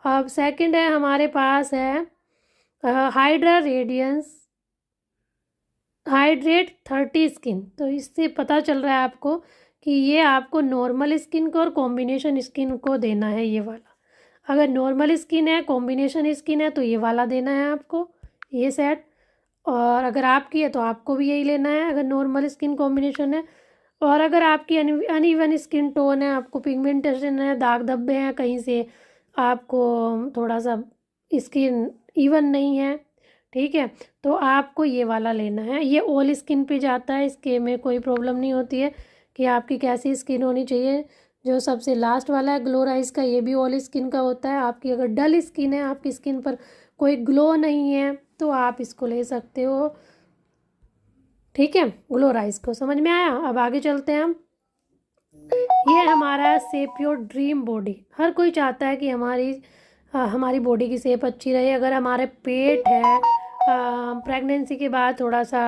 अब सेकंड है हमारे पास है हाइड्रा रेडियंस हाइड्रेट 30 स्किन। तो इससे पता चल रहा है आपको कि ये आपको नॉर्मल स्किन को और कॉम्बिनेशन स्किन को देना है, ये वाला। अगर नॉर्मल स्किन है, कॉम्बिनेशन स्किन है, तो ये वाला देना है आपको, ये सेट। और अगर आपकी है तो आपको भी यही लेना है, अगर नॉर्मल स्किन कॉम्बिनेशन है। और अगर आपकी अनइवन स्किन टोन है, आपको पिगमेंटेशन है, दाग धब्बे हैं कहीं से, आपको थोड़ा सा स्किन इवन नहीं है, ठीक है, तो आपको ये वाला लेना है। ये ऑल स्किन पे जाता है, इसके में कोई प्रॉब्लम नहीं होती है कि आपकी कैसी स्किन होनी चाहिए। जो सबसे लास्ट वाला है ग्लो राइज का, ये भी ऑल स्किन का होता है। आपकी अगर डल स्किन है, आपकी स्किन पर कोई ग्लो नहीं है, तो आप इसको ले सकते हो, ठीक है। ग्लो राइज को समझ में आया। अब आगे चलते हैं हम। ये हमारा शेप योर ड्रीम बॉडी। हर कोई चाहता है कि हमारी बॉडी की शेप अच्छी रहे। अगर हमारे पेट है, प्रेगनेंसी के बाद थोड़ा सा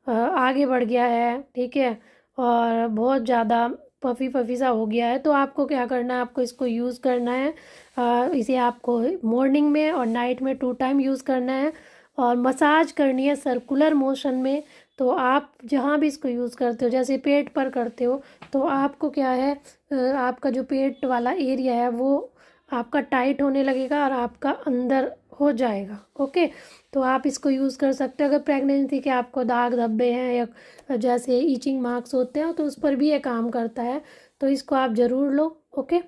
आगे बढ़ गया है, ठीक है, और बहुत ज़्यादा पफ़ी पफ़ी सा हो गया है, तो आपको क्या करना है, आपको इसको यूज़ करना है। इसे आपको मॉर्निंग में और नाइट में 2 टाइम यूज़ करना है और मसाज करनी है सर्कुलर मोशन में। तो आप जहाँ भी इसको यूज़ करते हो, जैसे पेट पर करते हो, तो आपको क्या है, आपका जो पेट वाला एरिया है वो आपका टाइट होने लगेगा और आपका अंदर हो जाएगा, ओके। तो आप इसको यूज़ कर सकते हो। अगर प्रेगनेंसी के आपको दाग धब्बे हैं या जैसे ईचिंग मार्क्स होते हैं तो उस पर भी ये काम करता है, तो इसको आप ज़रूर लो, ओके।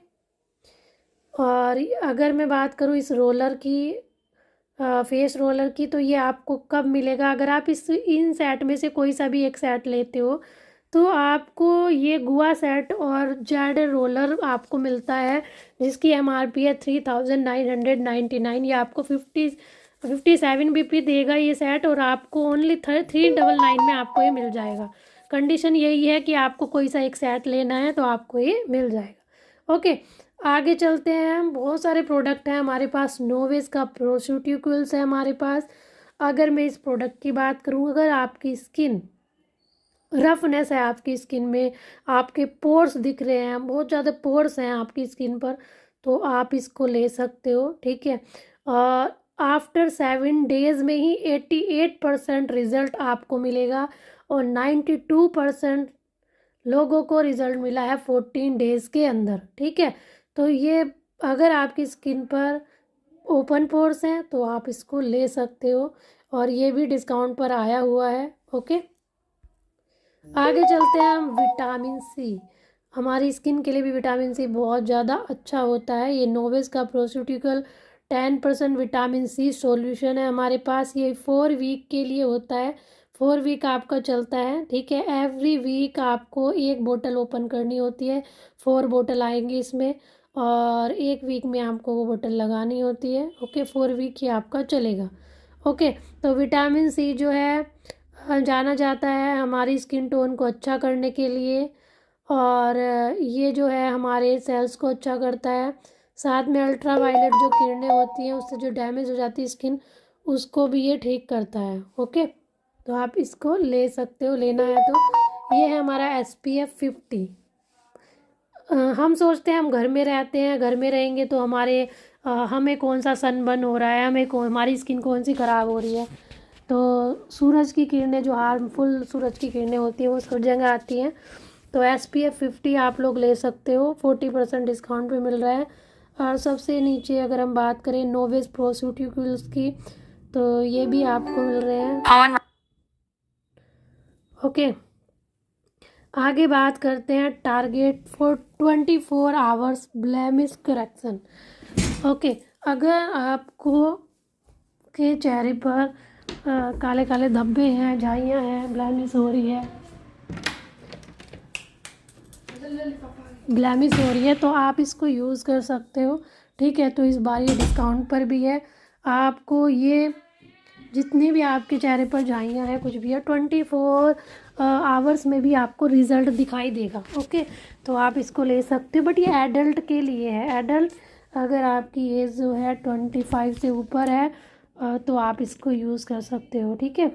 और अगर मैं बात करूँ इस रोलर की, फेस रोलर की, तो ये आपको कब मिलेगा, अगर आप इन सेट में से कोई सा भी एक सेट लेते हो तो आपको ये गुआ सेट और जेड रोलर आपको मिलता है, जिसकी MRP है 3999। ये आपको 57 BP देगा ये सेट, और आपको ओनली 399 में आपको ये मिल जाएगा। कंडीशन यही है कि आपको कोई सा एक सेट लेना है तो आपको ये मिल जाएगा। ओके, आगे चलते हैं हम। बहुत सारे प्रोडक्ट हैं हमारे पास। नोवेस का प्रोस्यूटिकल्स है हमारे पास। अगर मैं इस प्रोडक्ट की बात करूँ, अगर आपकी स्किन रफनेस है, आपकी स्किन में आपके पोर्स दिख रहे हैं, बहुत ज़्यादा पोर्स हैं आपकी स्किन पर, तो आप इसको ले सकते हो। ठीक है, और आफ्टर 7 डेज में ही 88% रिज़ल्ट आपको मिलेगा, और 92% लोगों को रिज़ल्ट मिला है 14 डेज़ के अंदर। ठीक है, तो ये अगर आपकी स्किन पर ओपन पोर्स हैं तो आप इसको ले सकते हो, और ये भी डिस्काउंट पर आया हुआ है। ओके, आगे चलते हैं हम। विटामिन सी, हमारी स्किन के लिए भी विटामिन सी बहुत ज़्यादा अच्छा होता है। ये नोवेस का प्रोस्यूटिकल 10% विटामिन सी सॉल्यूशन है हमारे पास। ये 4 वीक के लिए होता है, 4 वीक आपका चलता है। ठीक है, एवरी वीक आपको एक बोतल ओपन करनी होती है। 4 बोतल आएंगी इसमें, और एक वीक में आपको वो बोतल लगानी होती है। ओके, 4 वीक ही आपका चलेगा। ओके, तो विटामिन सी जो है जाना जाता है हमारी स्किन टोन को अच्छा करने के लिए, और ये जो है हमारे सेल्स को अच्छा करता है। साथ में अल्ट्रा वायलेट जो किरणें होती हैं उससे जो डैमेज हो जाती है स्किन, उसको भी ये ठीक करता है। ओके, तो आप इसको ले सकते हो, लेना है तो। ये है हमारा SPF 50। हम सोचते हैं हम घर में रहते हैं, घर में रहेंगे तो हमें कौन सा सनबर्न हो रहा है, हमारी स्किन कौन सी ख़राब हो रही है। तो सूरज की किरणें, जो हार्मफुल सूरज की किरणें होती हैं वो सब जगह आती हैं। तो SPF 50 आप लोग ले सकते हो, 40% डिस्काउंट पे मिल रहा है। और सबसे नीचे अगर हम बात करें नोवेस प्रोस्यूटिकल्स की, तो ये भी आपको मिल रहे हैं। Pawan ओके, आगे बात करते हैं target for 24 hours blemish correction. Okay, अगर आपको के चेहरे पर काले काले धब्बे हैं, झाइयाँ हैं, ब्लैमिश हो रही है, तो आप इसको यूज़ कर सकते हो। ठीक है, तो इस बार ये डिस्काउंट पर भी है। आपको ये जितने भी आपके चेहरे पर झाइयाँ हैं, कुछ भी है, 24 आवर्स में भी आपको रिज़ल्ट दिखाई देगा। ओके, तो आप इसको ले सकते हो, बट ये एडल्ट के लिए है। एडल्ट, अगर आपकी एज जो है 25 से ऊपर है तो आप इसको यूज़ कर सकते हो। ठीक है,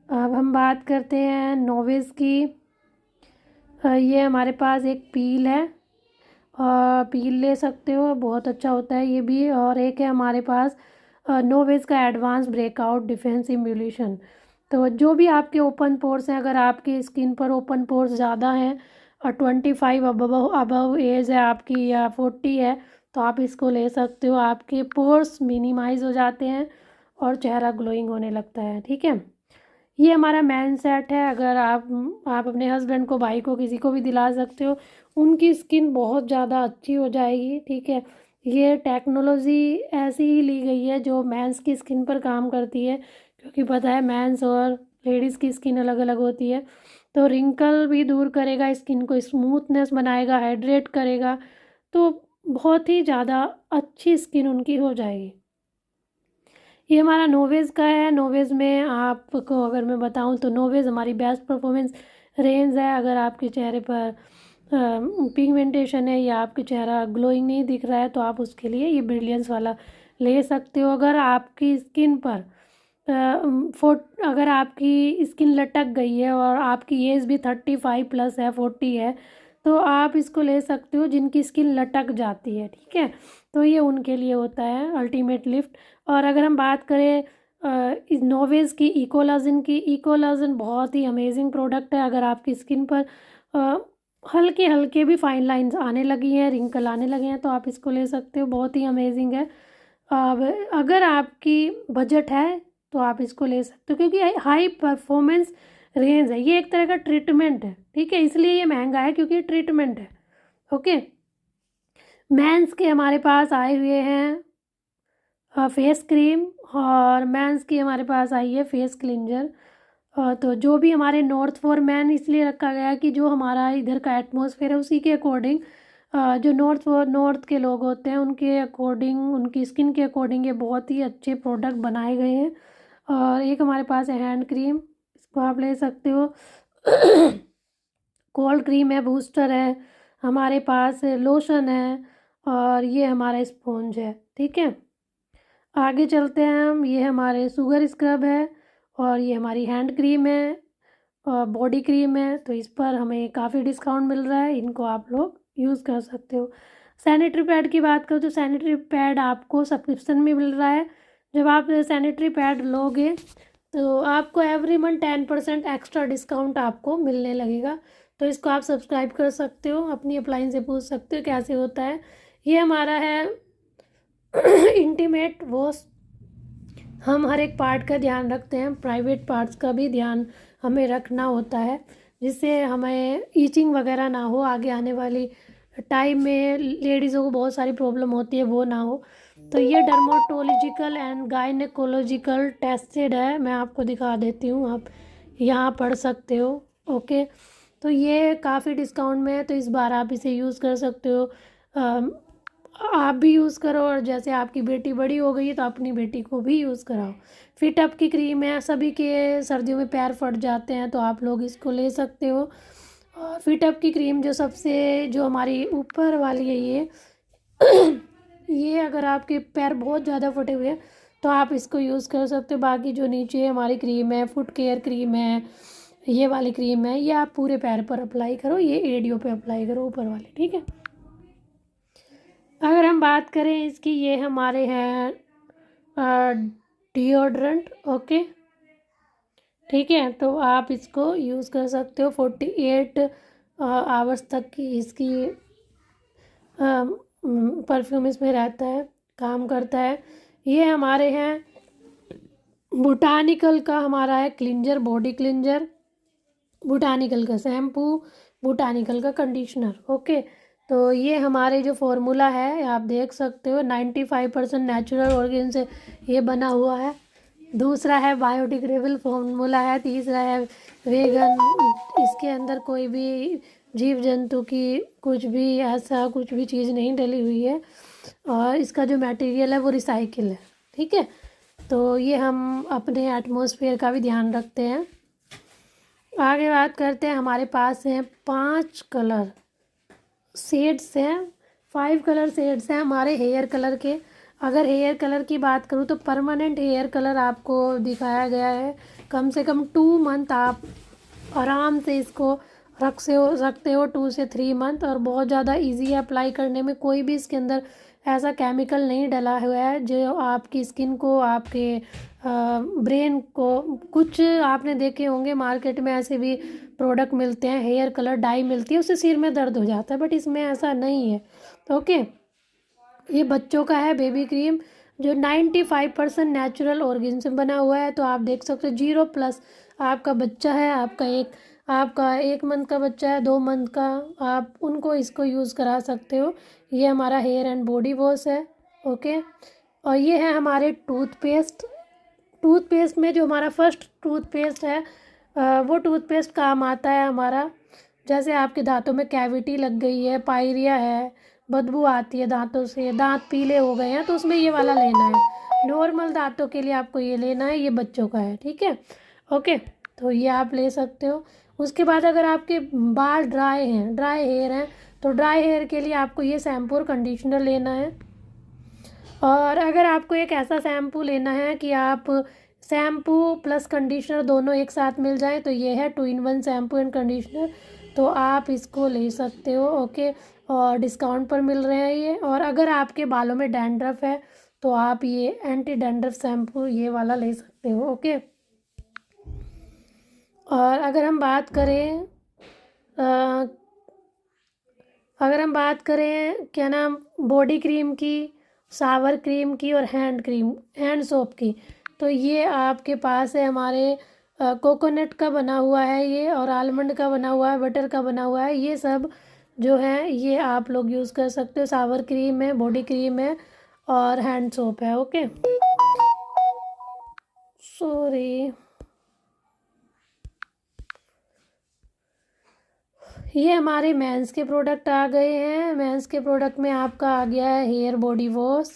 अब हम बात करते हैं नोवेस की। ये हमारे पास एक पील है, और पील ले सकते हो, बहुत अच्छा होता है ये भी। और एक है हमारे पास नोवेस का एडवांस ब्रेकआउट डिफेंस इम्यूलेशन। तो जो भी आपके ओपन पोर्स हैं, अगर आपकी स्किन पर ओपन पोर्स ज़्यादा हैं और 25 अबव एज है आपकी, या 40 है, तो आप इसको ले सकते हो। आपके पोर्स मिनिमाइज हो जाते हैं और चेहरा ग्लोइंग होने लगता है। ठीक है, ये हमारा मैन सेट है। अगर आप अपने हस्बैंड को, भाई को, किसी को भी दिला सकते हो, उनकी स्किन बहुत ज़्यादा अच्छी हो जाएगी। ठीक है, ये टेक्नोलॉजी ऐसी ही ली गई है जो मेंस की स्किन पर काम करती है, क्योंकि पता है मेंस और लेडीज़ की स्किन अलग अलग होती है। तो रिंकल भी दूर करेगा, स्किन को स्मूथनेस बनाएगा, हाइड्रेट करेगा, तो बहुत ही ज़्यादा अच्छी स्किन उनकी हो जाएगी। ये हमारा नोवेस का है। नोवेस में आपको अगर मैं बताऊं तो नोवेस हमारी बेस्ट परफॉर्मेंस रेंज है। अगर आपके चेहरे पर पिगमेंटेशन है या आपके चेहरा ग्लोइंग नहीं दिख रहा है तो आप उसके लिए ये ब्रिलियंस वाला ले सकते हो। अगर आपकी स्किन पर अगर आपकी स्किन लटक गई है और आपकी एज भी 35+ है, 40 है, तो आप इसको ले सकते हो। जिनकी स्किन लटक जाती है, ठीक है, तो ये उनके लिए होता है अल्टीमेट लिफ्ट। और अगर हम बात करें इस नोवेस की इकोलाजन की, इकोलाजन बहुत ही अमेजिंग प्रोडक्ट है। अगर आपकी स्किन पर हल्के हल्के भी फाइन लाइंस आने लगी हैं, रिंकल आने लगे हैं, तो आप इसको ले सकते हो, बहुत ही अमेजिंग है। अब अगर आपकी बजट है तो आप इसको ले सकते हो, क्योंकि हाई परफॉर्मेंस रेंज है। ये एक तरह का ट्रीटमेंट है, ठीक है, इसलिए ये महंगा है, क्योंकि ट्रीटमेंट है। ओके, मेंस के हमारे पास आए हुए हैं फेस क्रीम, और मेंस की हमारे पास आई है फेस क्लिंजर। तो जो भी हमारे नॉर्थ फॉर मैन इसलिए रखा गया है कि जो हमारा इधर का एटमॉस्फेयर है उसी के अकॉर्डिंग जो नॉर्थ के लोग होते हैं उनके अकॉर्डिंग, उनकी स्किन के अकॉर्डिंग ये बहुत ही अच्छे प्रोडक्ट बनाए गए हैं। और एक हमारे पास है हैंड क्रीम, इसको आप ले सकते हो। कोल्ड क्रीम है, बूस्टर है, हमारे पास लोशन है, और ये हमारा स्पॉन्ज है। ठीक है, आगे चलते हैं हम। ये हमारे शुगर स्क्रब है, और ये हमारी हैंड क्रीम है, और बॉडी क्रीम है। तो इस पर हमें काफ़ी डिस्काउंट मिल रहा है, इनको आप लोग यूज़ कर सकते हो। सैनिटरी पैड की बात करूँ तो सैनिटरी पैड आपको सब्सक्रिप्शन में मिल रहा है। जब आप सैनिटरी पैड लोगे तो आपको एवरी मंथ 10% एक्स्ट्रा डिस्काउंट आपको मिलने लगेगा। तो इसको आप सब्सक्राइब कर सकते हो, अपनी अपलाइन से पूछ सकते हो कैसे होता है। ये हमारा है इंटीमेट वॉश। हम हर एक पार्ट का ध्यान रखते हैं, प्राइवेट पार्ट्स का भी ध्यान हमें रखना होता है, जिससे हमें ईचिंग वगैरह ना हो, आगे आने वाली टाइम में लेडीज़ों को बहुत सारी प्रॉब्लम होती है, वो ना हो। तो ये डर्मेटोलॉजिकल एंड गायनेकोलॉजिकल टेस्टेड है, मैं आपको दिखा देती हूँ, आप यहाँ पढ़ सकते हो। ओके, तो ये काफ़ी डिस्काउंट में है, तो इस बार आप इसे यूज़ कर सकते हो। आप भी यूज़ करो, और जैसे आपकी बेटी बड़ी हो गई है तो अपनी बेटी को भी यूज़ कराओ। फिट अप की क्रीम है, सभी के सर्दियों में पैर फट जाते हैं तो आप लोग इसको ले सकते हो। और फिट अप की क्रीम जो हमारी ऊपर वाली है ये अगर आपके पैर बहुत ज़्यादा फटे हुए हैं तो आप इसको यूज़ कर सकते हो। बाकी जो नीचे हमारी क्रीम है, फुट केयर क्रीम है, ये वाली क्रीम है, ये आप पूरे पैर पर अप्लाई करो, ये एडियो पे अप्लाई करो, ऊपर वाले। ठीक है, अगर हम बात करें इसकी, ये हमारे हैं डिओड्रेंट। ओके, ठीक है, तो आप इसको यूज़ कर सकते हो। 48 आवर्स तक की इसकी परफ्यूम इसमें रहता है, काम करता है। ये हमारे हैं बोटानिकल का, हमारा है क्लिंजर, बॉडी क्लिंजर, बोटानिकल का शैम्पू, बोटानिकल का कंडीशनर। ओके, तो ये हमारे जो फॉर्मूला है आप देख सकते हो, 95% नेचुरल ऑर्गेन से ये बना हुआ है। दूसरा है बायोडिग्रेडेबल फॉर्मूला है। तीसरा है वेगन, इसके अंदर कोई भी जीव जंतु की कुछ भी चीज़ नहीं डली हुई है, और इसका जो मटेरियल है वो रिसाइकिल है। ठीक है, तो ये हम अपने एटमॉस्फेयर का भी ध्यान रखते हैं। आगे बात करते हैं, हमारे पास हैं 5 कलर शेड्स हैं, 5 कलर शेड्स हैं हमारे हेयर कलर के। अगर हेयर कलर की बात करूँ तो परमानेंट हेयर कलर आपको दिखाया गया है। कम से कम 2 मंथ आप आराम से इसको सकते हो, 2 से 3 मंथ, और बहुत ज़्यादा इजी है अप्लाई करने में। कोई भी इसके अंदर ऐसा केमिकल नहीं डला हुआ है जो आपकी स्किन को, आपके ब्रेन को, कुछ आपने देखे होंगे मार्केट में ऐसे भी प्रोडक्ट मिलते हैं, हेयर कलर डाई मिलती है, उससे सिर में दर्द हो जाता है, बट इसमें ऐसा नहीं है। तो ओके, ये बच्चों का है बेबी क्रीम, जो 95% नेचुरल ऑर्गेन से बना हुआ है। तो आप देख सकते हो 0+ आपका बच्चा है, आपका 1 मंथ का बच्चा है, 2 मंथ का, आप उनको इसको यूज़ करा सकते हो। ये हमारा हेयर एंड बॉडी वॉश है। ओके, और ये है हमारे टूथपेस्ट में जो हमारा फर्स्ट टूथपेस्ट है, वो टूथपेस्ट काम आता है हमारा, जैसे आपके दांतों में कैविटी लग गई है, पायरिया है, बदबू आती है दांतों से, दांत पीले हो गए हैं, तो उसमें ये वाला लेना है। नॉर्मल दांतों के लिए आपको ये लेना है, ये बच्चों का है। ठीक है, ओके, तो ये आप ले सकते हो। उसके बाद अगर आपके बाल ड्राई हेयर हैं, तो ड्राई हेयर के लिए आपको ये शैम्पू और कंडीशनर लेना है। और अगर आपको एक ऐसा शैम्पू लेना है कि आप शैम्पू प्लस कंडीशनर दोनों एक साथ मिल जाए, तो ये है 2-in-1 शैम्पू एंड कंडीशनर, तो आप इसको ले सकते हो। ओके, और डिस्काउंट पर मिल रहे हैं ये। और अगर आपके बालों में डैंड्रफ है तो आप ये एंटी डैंड्रफ शैम्पू ये वाला ले सकते हो। ओके, और अगर हम बात करें क्या नाम, बॉडी क्रीम की, शावर क्रीम की, और हैंड सोप की, तो ये आपके पास है हमारे कोकोनट का बना हुआ है ये, और आलमंड का बना हुआ है, बटर का बना हुआ है, ये सब जो है ये आप लोग यूज़ कर सकते हो। शावर क्रीम है, बॉडी क्रीम है, और हैंड सोप है। ओके, सॉरी, ये हमारे मेंस के प्रोडक्ट आ गए हैं। मेंस के प्रोडक्ट में आपका आ गया है हेयर बॉडी वॉश,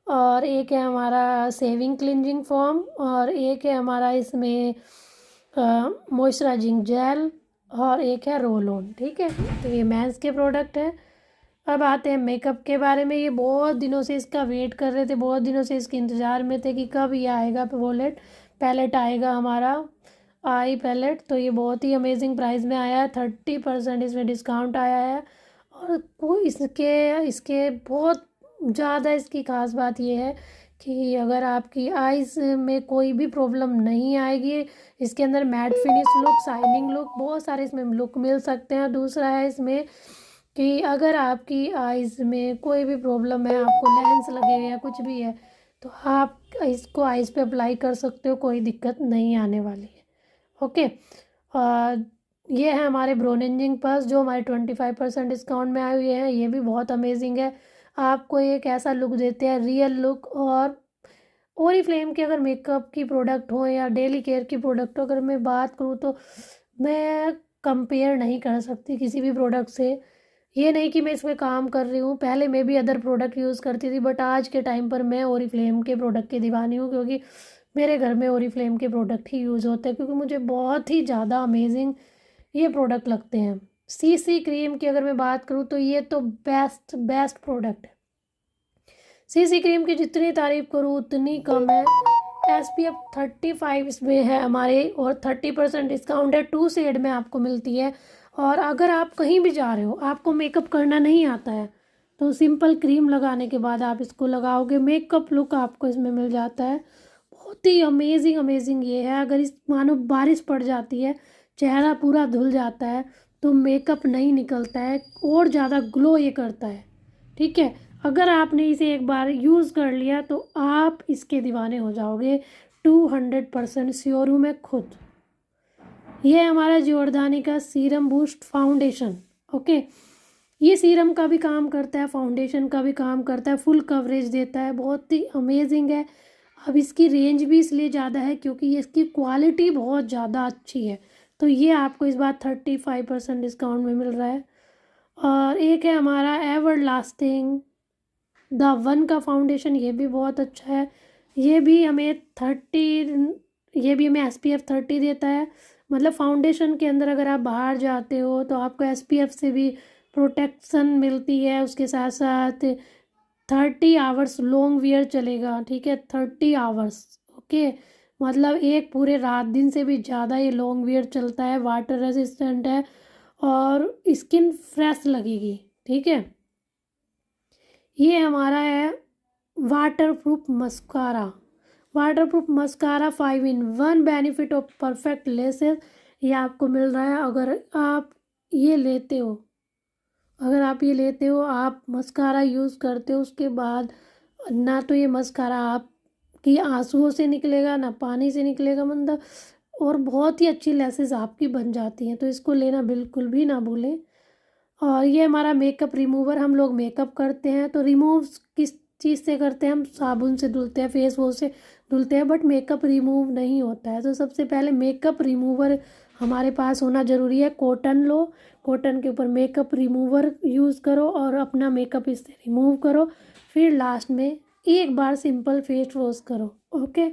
और एक है हमारा सेविंग क्लिनजिंग फोम, और एक है हमारा इसमें मॉइस्चराइजिंग जेल, और एक है रोल ऑन। ठीक है, तो ये मेंस के प्रोडक्ट है। अब आते हैं मेकअप के बारे में। ये बहुत दिनों से इसका वेट कर रहे थे, बहुत दिनों से इसके इंतज़ार में थे कि कब ये आएगा वॉलेट पैलेट आएगा हमारा आई पैलेट। तो ये बहुत ही अमेजिंग प्राइस में आया है, 30% इसमें डिस्काउंट आया है। और वो इसके इसके बहुत ज़्यादा इसकी ख़ास बात ये है कि अगर आपकी आइज़ में कोई भी प्रॉब्लम नहीं आएगी, इसके अंदर matte finish look, shining look, बहुत सारे इसमें लुक मिल सकते हैं। दूसरा है इसमें कि अगर आपकी आइज़ में कोई भी प्रॉब्लम है, आपको लेंस लगे हुए या कुछ भी है, तो आप इसको आइज़ पे अप्लाई कर सकते हो, कोई दिक्कत नहीं आने वाली है। ओके, और ये है हमारे ब्रोनेंजिंग पर्स जो हमारे 25% डिस्काउंट में आए हुए हैं। ये भी बहुत अमेजिंग है, आपको एक ऐसा लुक देते हैं, रियल लुक। और ओरिफ्लेम के अगर मेकअप की प्रोडक्ट हो या डेली केयर की प्रोडक्ट हो, अगर मैं बात करूँ तो मैं कंपेयर नहीं कर सकती किसी भी प्रोडक्ट से। ये नहीं कि मैं इसमें काम कर रही हूँ, पहले मैं भी अदर प्रोडक्ट यूज़ करती थी, बट आज के टाइम पर मैं ओरिफ्लेम के प्रोडक्ट की दीवानी हूँ, क्योंकि मेरे घर में ओरिफ्लेम के प्रोडक्ट ही यूज़ होते हैं, क्योंकि मुझे बहुत ही ज़्यादा अमेजिंग ये प्रोडक्ट लगते हैं। सीसी क्रीम की अगर मैं बात करूँ तो ये तो बेस्ट बेस्ट प्रोडक्ट है। सीसी क्रीम की जितनी तारीफ़ करूँ उतनी कम है। SPF 35 इसमें है हमारे, और 30% डिस्काउंट है, 2 शेड में आपको मिलती है। और अगर आप कहीं भी जा रहे हो, आपको मेकअप करना नहीं आता है, तो सिंपल क्रीम लगाने के बाद आप इसको लगाओगे, मेकअप लुक आपको इसमें मिल जाता है। बहुत ही अमेजिंग अमेजिंग ये है। अगर इस मानो बारिश पड़ जाती है, चेहरा पूरा धुल जाता है, तो मेकअप नहीं निकलता है, और ज़्यादा ग्लो ये करता है। ठीक है, अगर आपने इसे एक बार यूज़ कर लिया तो आप इसके दीवाने हो जाओगे, 200% श्योर हूँ मैं खुद। ये है हमारा जियोरदानी का सीरम बूस्ट फाउंडेशन। ओके, ये सीरम का भी काम करता है, फाउंडेशन का भी काम करता है, फुल कवरेज देता है, बहुत ही अमेजिंग है। अब इसकी रेंज भी इसलिए ज़्यादा है क्योंकि ये इसकी क्वालिटी बहुत ज़्यादा अच्छी है, तो ये आपको इस बार 35% डिस्काउंट में मिल रहा है। और एक है हमारा एवर लास्टिंग द वन का फाउंडेशन, ये भी बहुत अच्छा है। ये भी हमें 30 देता है। मतलब फाउंडेशन के अंदर अगर आप बाहर जाते हो तो आपको SPF से भी प्रोटेक्शन मिलती है, उसके साथ साथ 30 आवर्स लॉन्ग वियर चलेगा। ठीक है, 30 आवर्स। ओके, मतलब एक पूरे रात दिन से भी ज़्यादा ये लॉन्ग वियर चलता है, वाटर रेजिस्टेंट है, और स्किन फ्रेश लगेगी। ठीक है, ये हमारा है water proof mascara. Water proof mascara 5 in 1 benefit of perfect laces, ये आपको मिल रहा है। अगर आप ये लेते हो, आप मस्कारा यूज़ करते हो, उसके बाद ना तो ये मस्कारा आपकी आंसुओं से निकलेगा, ना पानी से निकलेगा, मतलब और बहुत ही अच्छी लेसेस आपकी बन जाती हैं, तो इसको लेना बिल्कुल भी ना भूलें। और ये हमारा मेकअप रिमूवर, हम लोग मेकअप करते हैं तो रिमूव किस चीज़ से करते हैं, हम साबुन से धुलते हैं, फेस वॉश से धुलते हैं, बट मेकअप रिमूव नहीं होता है। तो सबसे पहले मेकअप रिमूवर हमारे पास होना ज़रूरी है। कॉटन लो, कॉटन के ऊपर मेकअप रिमूवर यूज़ करो और अपना मेकअप इससे रिमूव करो, फिर लास्ट में एक बार सिंपल फेस वॉश करो। ओके,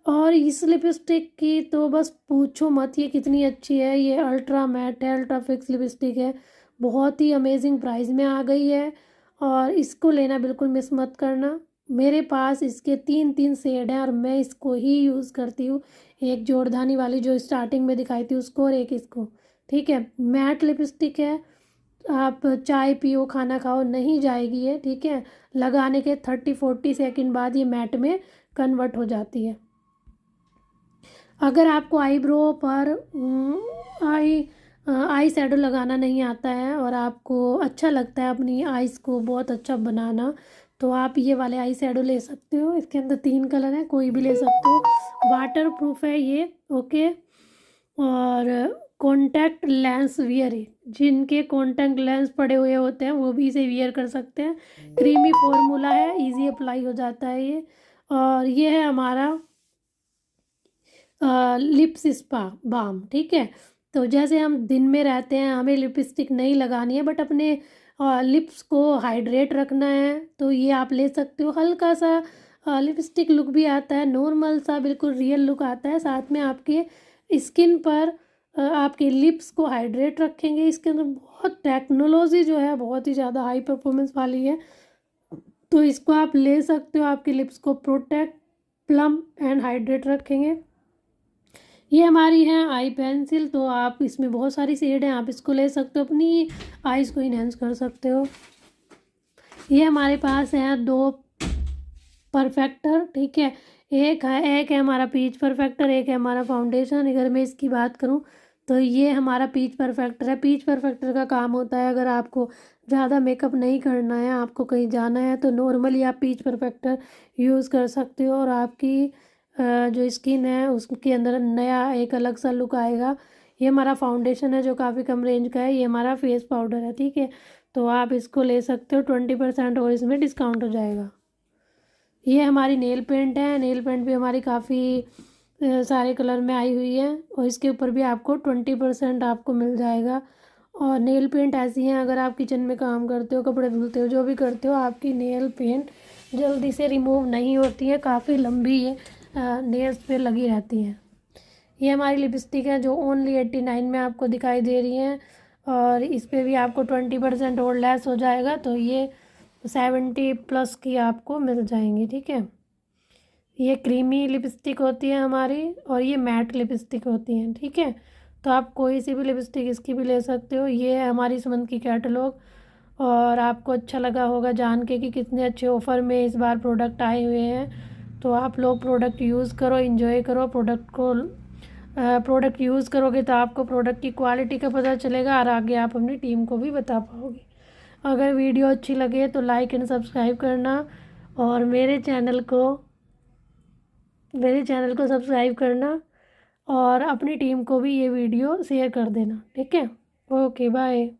और इस लिपस्टिक की तो बस पूछो मत, ये कितनी अच्छी है। ये अल्ट्रा मैट है, अल्ट्रा फिक्स लिपस्टिक है, बहुत ही अमेजिंग प्राइस में आ गई है, और इसको लेना बिल्कुल मिस मत करना। मेरे पास इसके 3 शेड हैं और मैं इसको ही यूज़ करती हूँ, एक जोड़धानी वाली जो स्टार्टिंग में दिखाई थी उसको, और एक इसको। ठीक है, मैट लिपस्टिक है, आप चाय पियो खाना खाओ नहीं जाएगी ये। ठीक है, लगाने के 30-40 सेकंड बाद ये मैट में कन्वर्ट हो जाती है। अगर आपको आईब्रो पर आई शैडो लगाना नहीं आता है और आपको अच्छा लगता है अपनी आइज़ को बहुत अच्छा बनाना, तो आप ये वाले आई शैडो ले सकते हो। इसके अंदर 3 कलर हैं, कोई भी ले सकते हो, वाटर प्रूफ है ये। ओके, और कॉन्टैक्ट लेंस वियर है, जिनके कॉन्टैक्ट लेंस पड़े हुए होते हैं वो भी इसे वियर कर सकते हैं। क्रीमी फॉर्मूला है, इजी अप्लाई हो जाता है ये। और ये है हमारा लिप्स स्पा बाम। ठीक है, तो जैसे हम दिन में रहते हैं, हमें लिपस्टिक नहीं लगानी है बट अपने लिप्स को हाइड्रेट रखना है, तो ये आप ले सकते हो। हल्का सा लिपस्टिक लुक भी आता है, नॉर्मल सा बिल्कुल रियल लुक आता है। साथ में आपके स्किन पर आपके लिप्स को हाइड्रेट रखेंगे। इसके अंदर बहुत टेक्नोलॉजी जो है बहुत ही ज़्यादा हाई परफॉर्मेंस वाली है, तो इसको आप ले सकते हो। आपके लिप्स को प्रोटेक्ट, प्लम एंड हाइड्रेट रखेंगे। ये हमारी है आई पेंसिल, तो आप इसमें बहुत सारी शेड हैं, आप इसको ले सकते हो, अपनी आईज़ को इन्हेंस कर सकते हो। ये हमारे पास है 2 परफेक्टर, ठीक है। एक है हमारा पीच परफेक्टर, एक है हमारा फाउंडेशन। अगर मैं इसकी बात करूं तो ये हमारा पीच परफेक्टर है। पीच परफेक्टर का काम होता है, अगर आपको ज़्यादा मेकअप नहीं करना है, आपको कहीं जाना है, तो नॉर्मली आप पीच परफेक्टर यूज़ कर सकते हो और आपकी जो स्किन है उसके अंदर नया एक अलग सा लुक आएगा। ये हमारा फाउंडेशन है जो काफ़ी कम रेंज का है। ये हमारा फेस पाउडर है, ठीक है। तो आप इसको ले सकते हो, 20% और इसमें डिस्काउंट हो जाएगा। ये हमारी नेल पेंट है। नेल पेंट भी हमारी काफ़ी सारे कलर में आई हुई है और इसके ऊपर भी आपको 20% आपको मिल जाएगा। और नेल पेंट ऐसी हैं, अगर आप किचन में काम करते हो, कपड़े धुलते हो, जो भी करते हो, आपकी नेल पेंट जल्दी से रिमूव नहीं होती है, काफ़ी लंबी ये नेल्स पे लगी रहती हैं। ये हमारी लिपस्टिक है जो ओनली 89 में आपको दिखाई दे रही हैं और इस पर भी आपको 20% और लेस हो जाएगा, तो ये 70+ की आपको मिल जाएंगी, ठीक है। ये क्रीमी लिपस्टिक होती है हमारी और ये मैट लिपस्टिक होती हैं, ठीक है। तो आप कोई सी भी लिपस्टिक इसकी भी ले सकते हो। ये है हमारी इस मंथ की कैटलॉग और आपको अच्छा लगा होगा जान के कि कितने अच्छे ऑफ़र में इस बार प्रोडक्ट आए हुए हैं। तो आप लोग प्रोडक्ट यूज़ करो, एंजॉय करो प्रोडक्ट यूज़ करोगे तो आपको प्रोडक्ट की क्वालिटी का पता चलेगा और आगे आप अपनी टीम को भी बता पाओगे। अगर वीडियो अच्छी लगे तो लाइक एंड सब्सक्राइब करना और मेरे चैनल को सब्सक्राइब करना और अपनी टीम को भी ये वीडियो शेयर कर देना, ठीक है। Okay, bye.